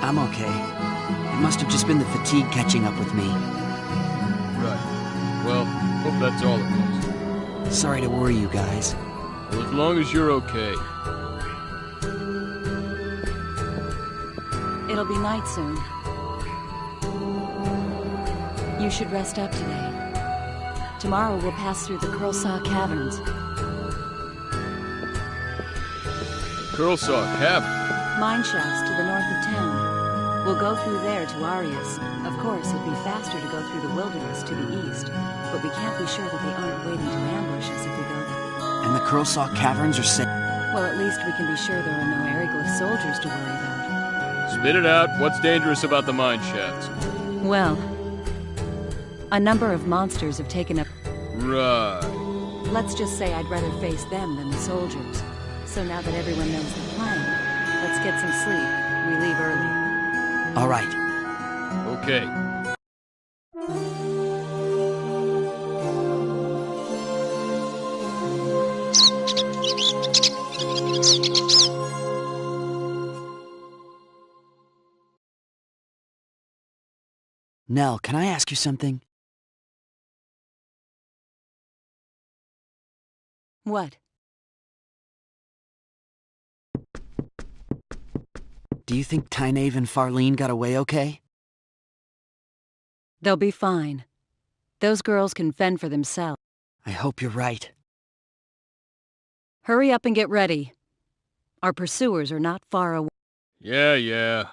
I'm okay. It must have just been the fatigue catching up with me. Right. Well, hope that's all it was. Sorry to worry you guys. Well, as long as you're okay. It'll be night soon. You should rest up today. Tomorrow we'll pass through the Curlsaw Caverns. Curlsaw Cavern? Mine shafts to the north of town. We'll go through there to Arius. Of course, it'd be faster to go through the wilderness to the east, but we can't be sure that they aren't waiting to ambush us if we go there. And the Curlsaw Caverns are safe? Well, at least we can be sure there are no Aryglyph soldiers to worry about. Spit it out. What's dangerous about the mine shafts? Well, a number of monsters have taken up... Right. Let's just say I'd rather face them than the soldiers. So now that everyone knows the plan, let's get some sleep. We leave early. All right. Okay. Nell, can I ask you something? What? Do you think Tynave and Farlene got away okay? They'll be fine. Those girls can fend for themselves. I hope you're right. Hurry up and get ready. Our pursuers are not far away. Yeah.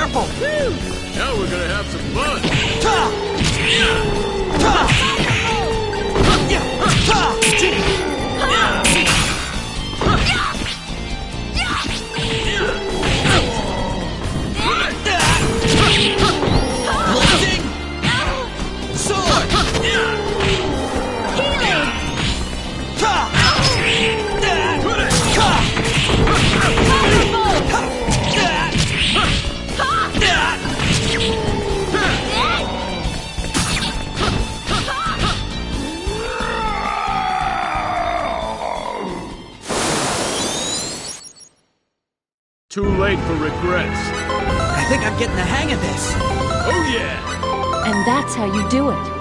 careful! Now we're gonna have some fun! Too late for regrets. I think I'm getting the hang of this. Oh yeah! And that's how you do it.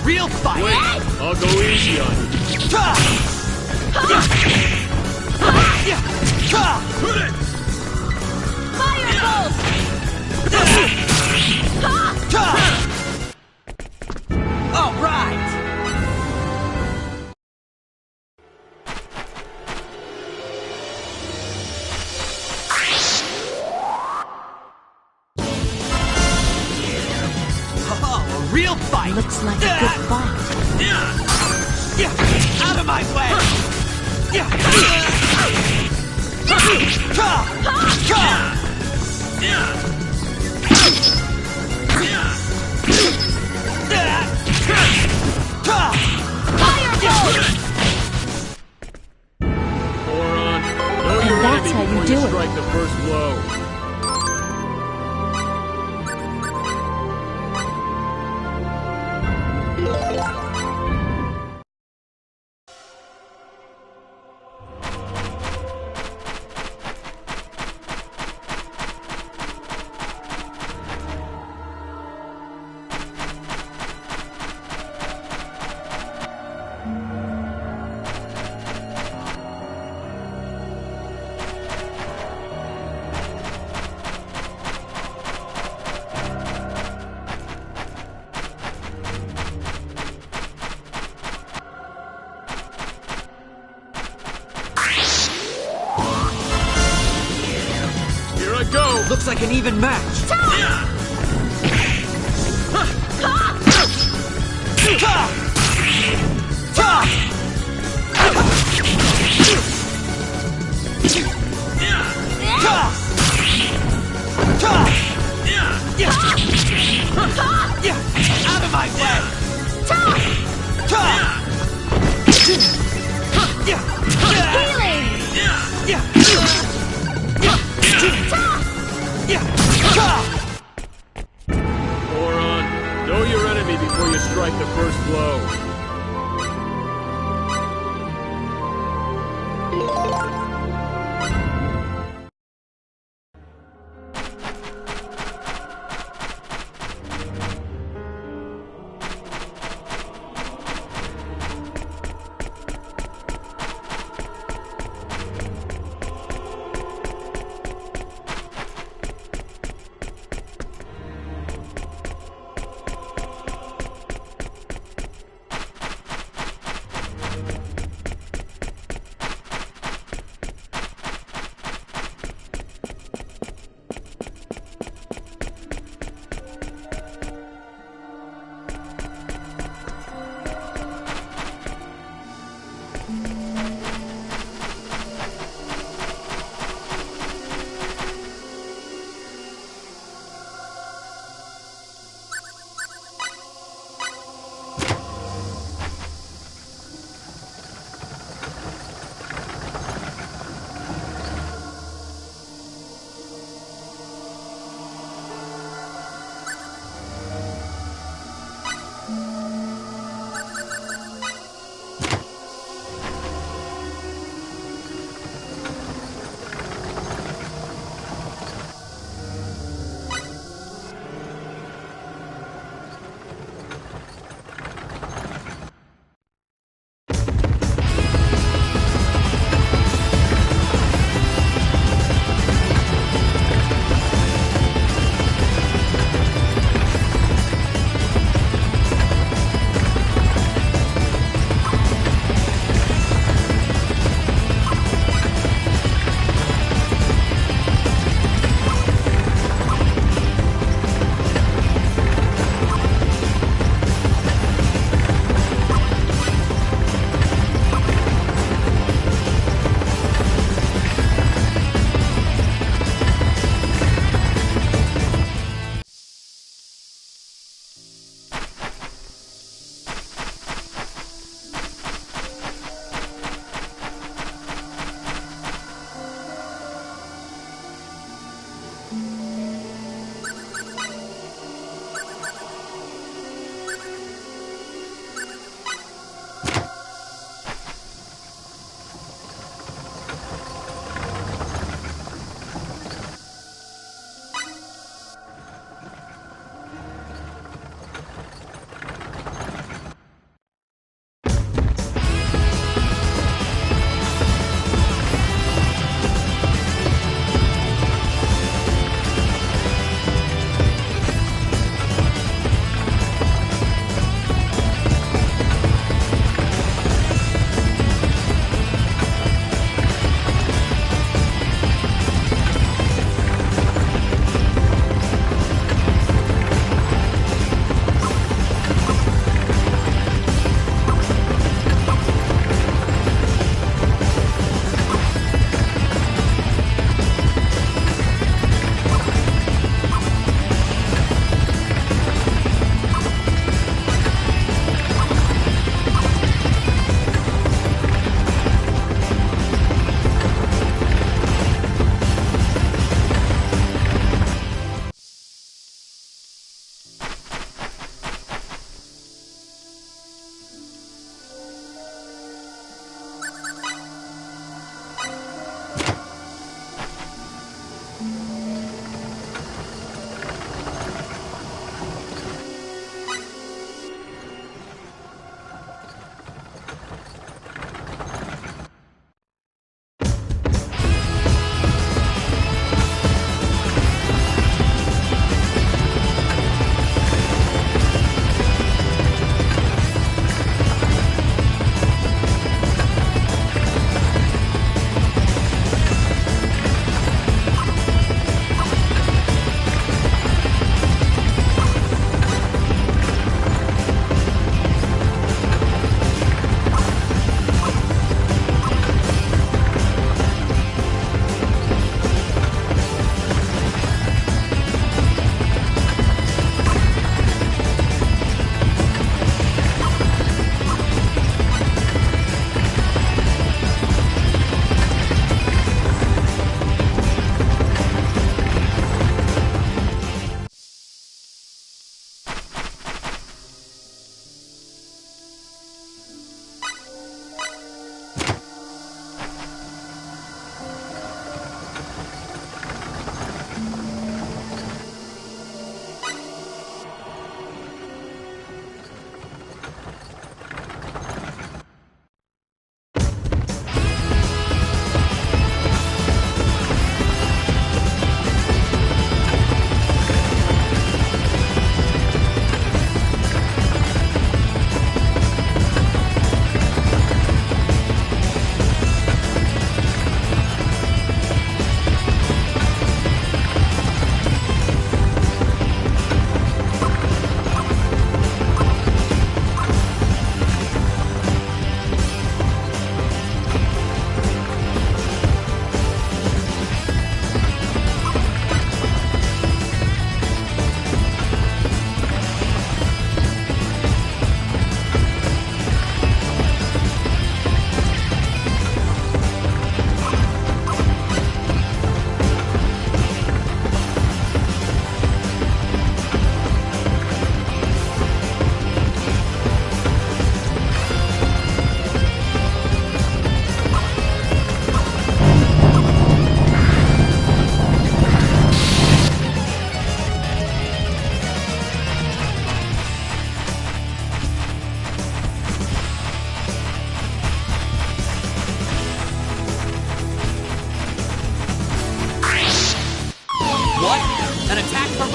Real fight! Wait, I'll go easy on you. All right! Oh, a real fight! Looks like a good fight. Out of my way! Moron, know your that's enemy how you before do you it. strike the first blow. Go! Looks like an even match. Out of my way! Moron, know your enemy before you strike the first blow.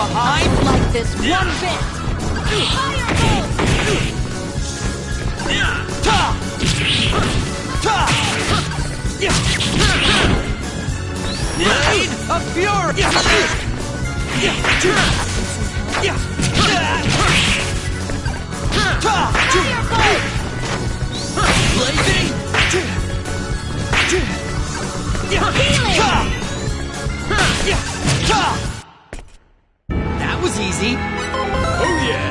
behind? Like this one bit! Blade of Fury! Blazing! That was easy. Oh yeah!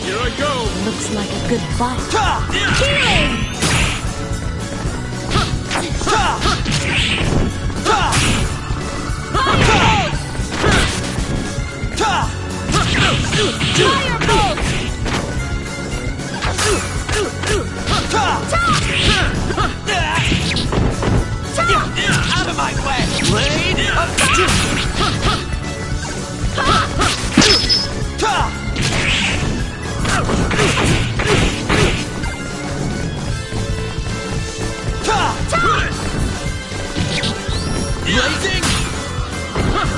Here I go! Looks like a good fight. Out of my way! Blade of Blazing!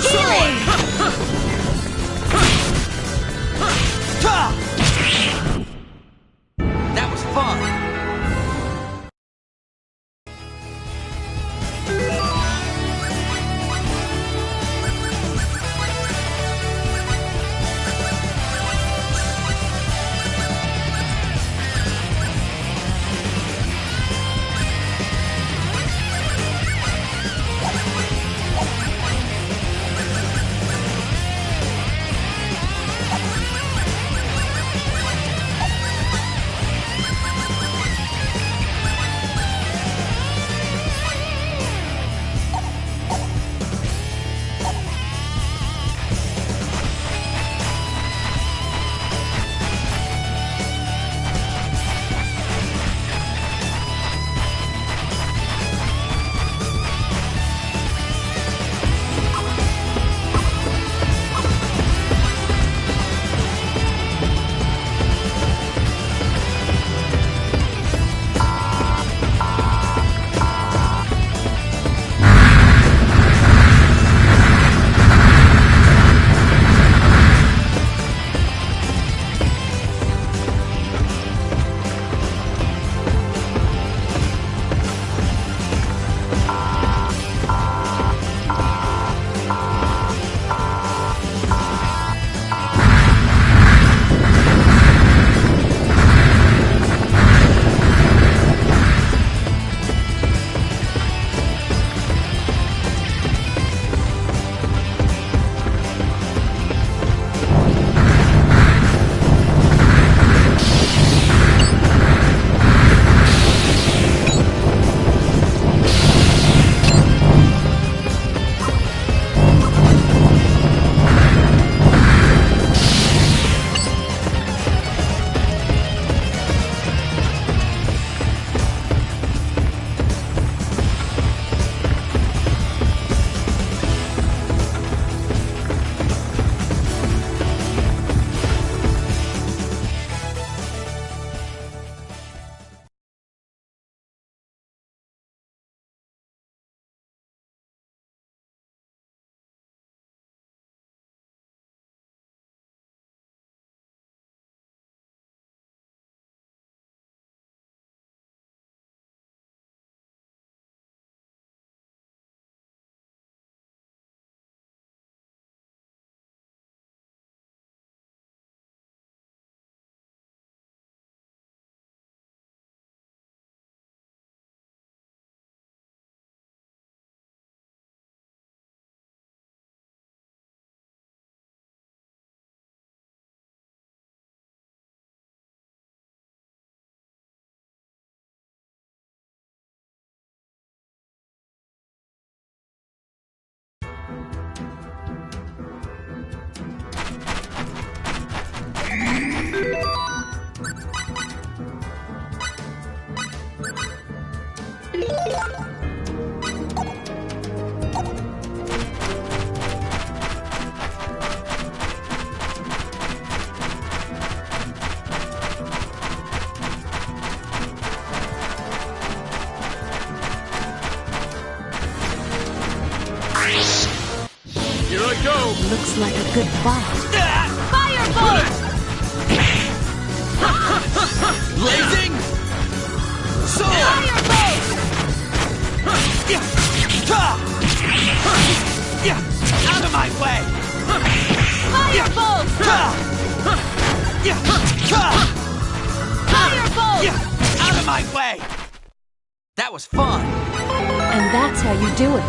Healing! That was fun! Here I go! Looks like a good fight. Firebolt! Blazing sword! Firebolt! Out of my way! Firebolt! Firebolt! Out of my way! That was fun! And that's how you do it.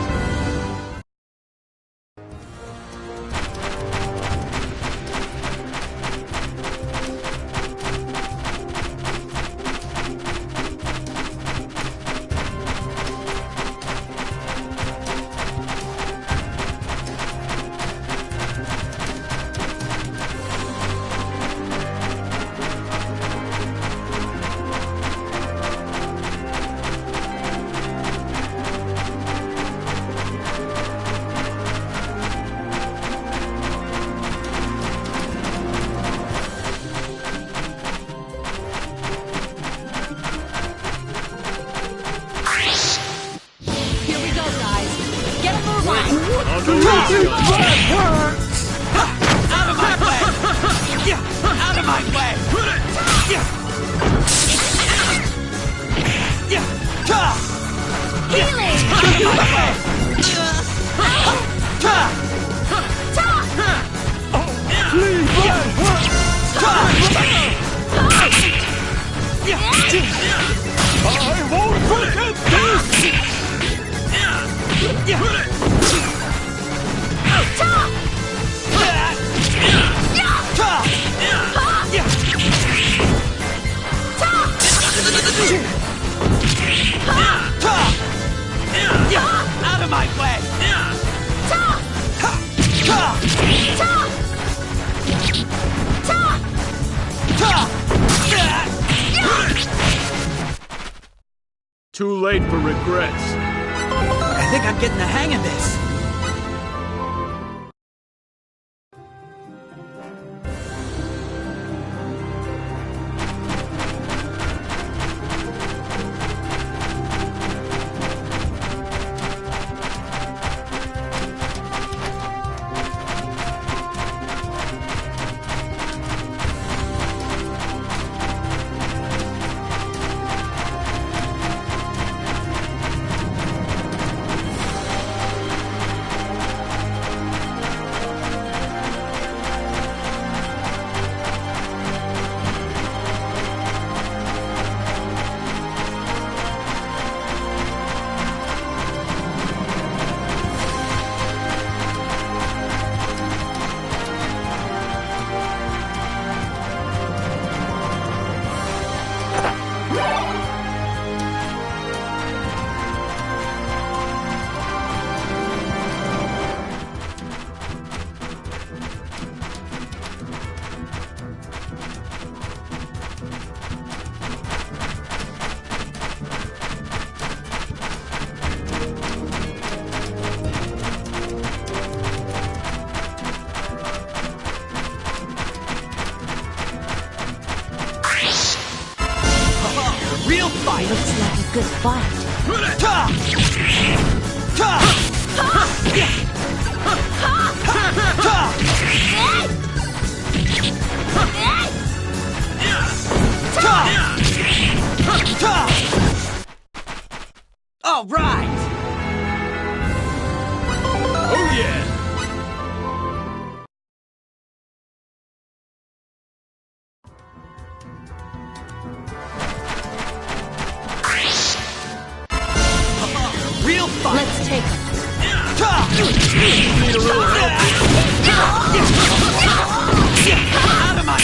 I'll go easy on you. Out of my way! Out of my way! Healing! Out of my way! I won't forget this! Out of my way! Too late for regrets. I think I'm getting the hang of this. Real fight! Looks like a good fight. All right! Oh yeah! Real fight! Let's take him. Need a little help? Out of my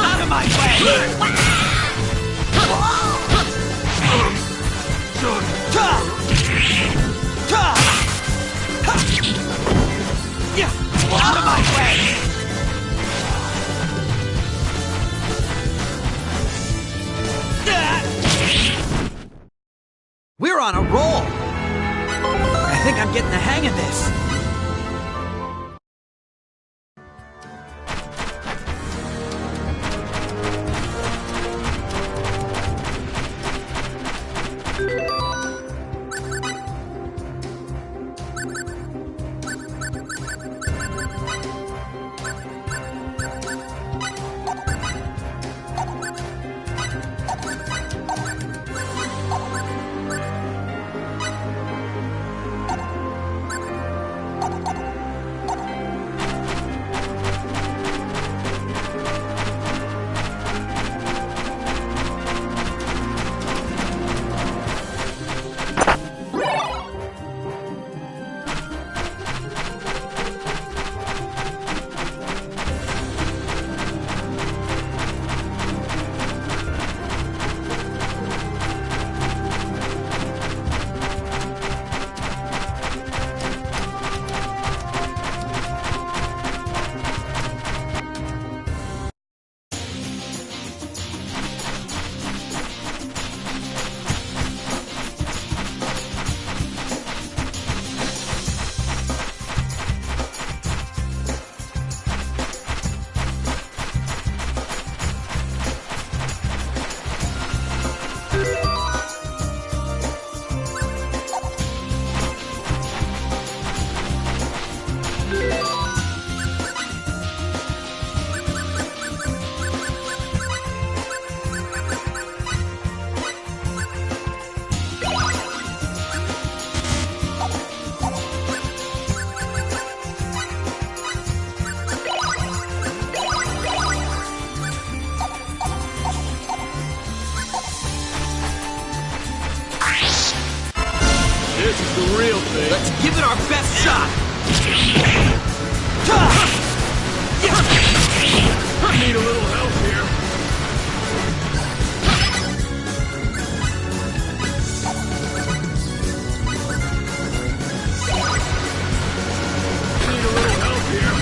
Out of my way! hang of this. This is the real thing. Let's give it our best shot! I need a little help here. Need a little help here.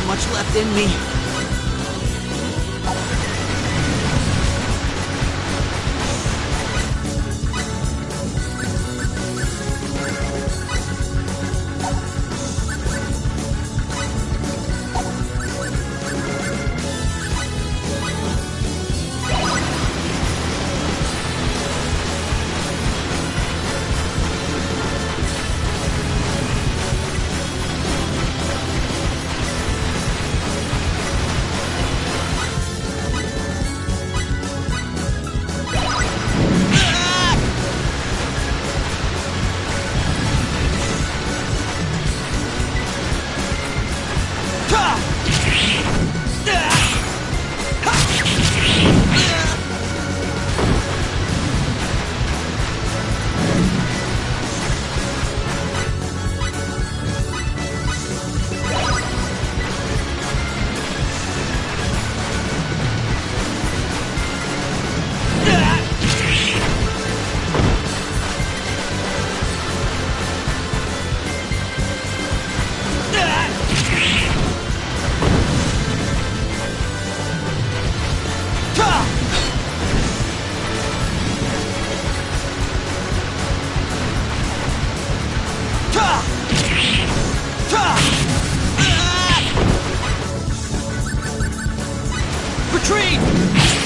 Much left in me.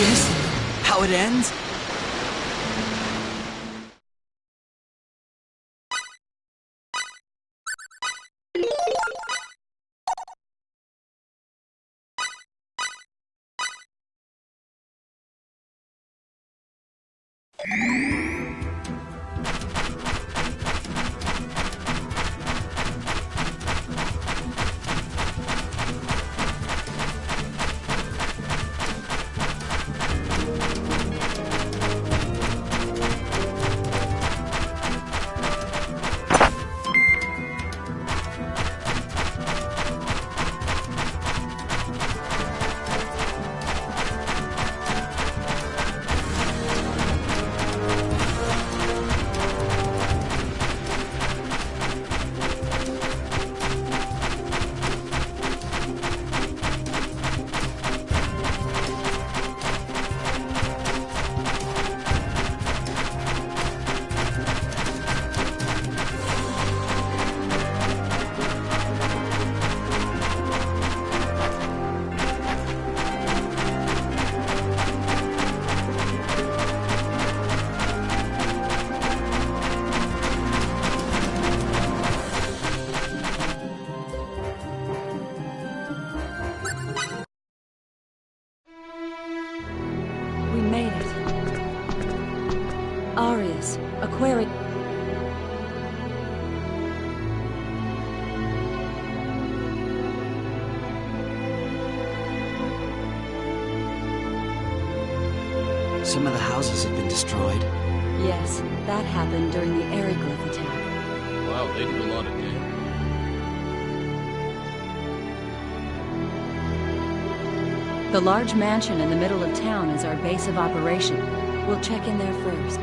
this how it ends? We made it. Arius, Aquarius. Some of the houses have been destroyed. Yes, that happened during the Eriglyph attack. Wow, they did a lot of damage. The large mansion in the middle of town is our base of operation. We'll check in there first.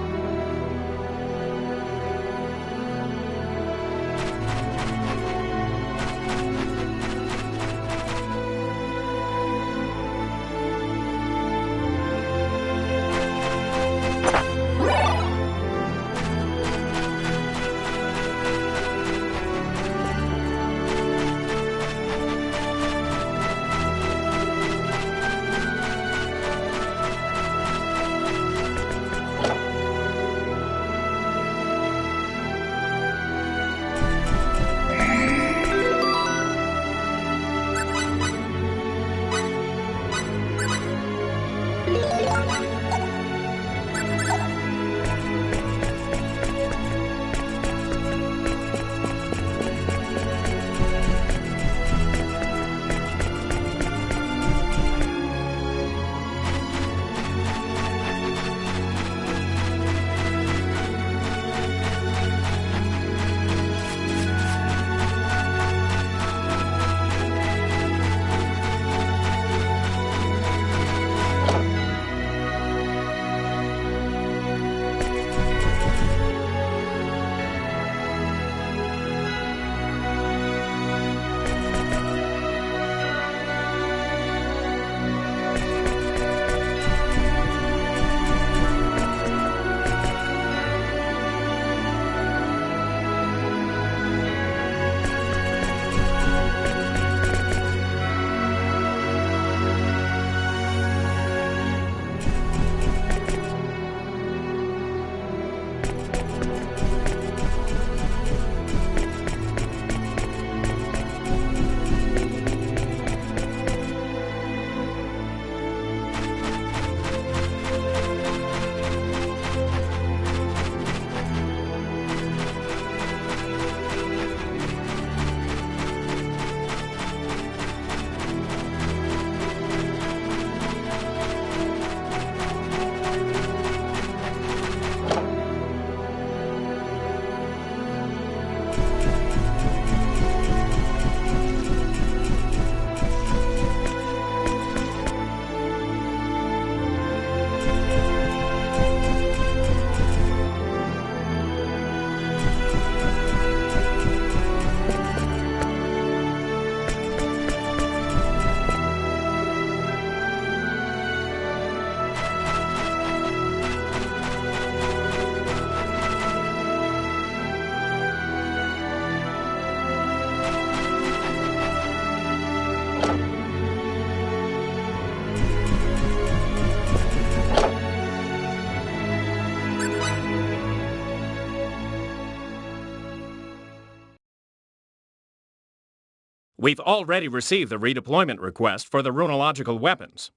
We've already received the redeployment request for the runological weapons.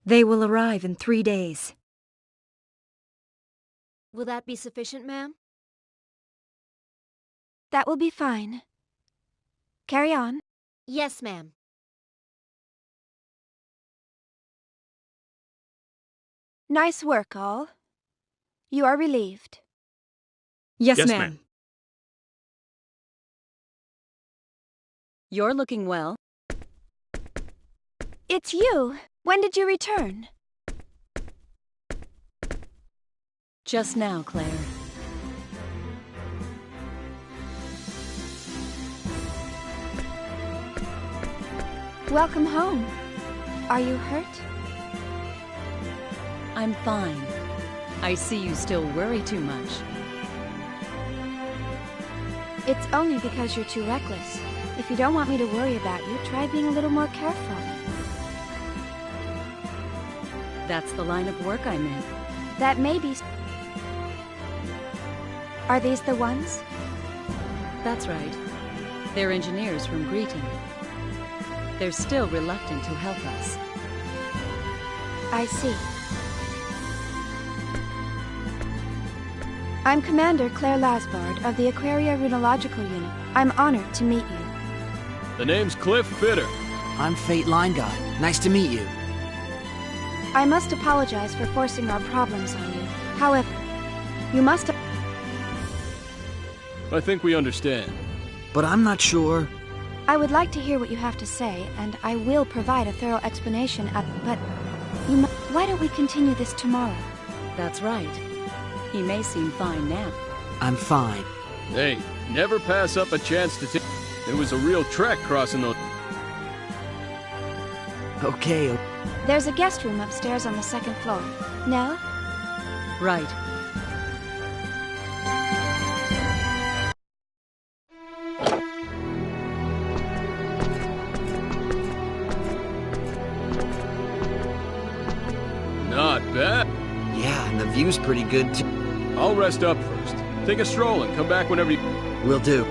They will arrive in 3 days. Will that be sufficient, ma'am? That will be fine. Carry on. Yes, ma'am. Nice work, all. You are relieved. Yes, ma'am. You're looking well. It's you. When did you return? Just now, Claire. Welcome home. Are you hurt? I'm fine. I see you still worry too much. It's only because you're too reckless. If you don't want me to worry about you, try being a little more careful. That's the line of work I'm in. That may be... Are these the ones? That's right. They're engineers from Greeting. They're still reluctant to help us. I see. I'm Commander Claire Lasbard of the Aquaria Runological Unit. I'm honored to meet you. The name's Cliff Fitter. I'm Fate Line Guy. Nice to meet you. I must apologize for forcing our problems on you. However, you must... I think we understand. But I'm not sure. I would like to hear what you have to say, and I will provide a thorough explanation but... Why don't we continue this tomorrow? That's right. He may seem fine now. I'm fine. Hey, never pass up a chance to take... It was a real trek crossing those... Okay. There's a guest room upstairs on the 2nd floor. No? Right. Not bad. Yeah, and the view's pretty good too. I'll rest up first. Take a stroll and come back whenever you... Will do.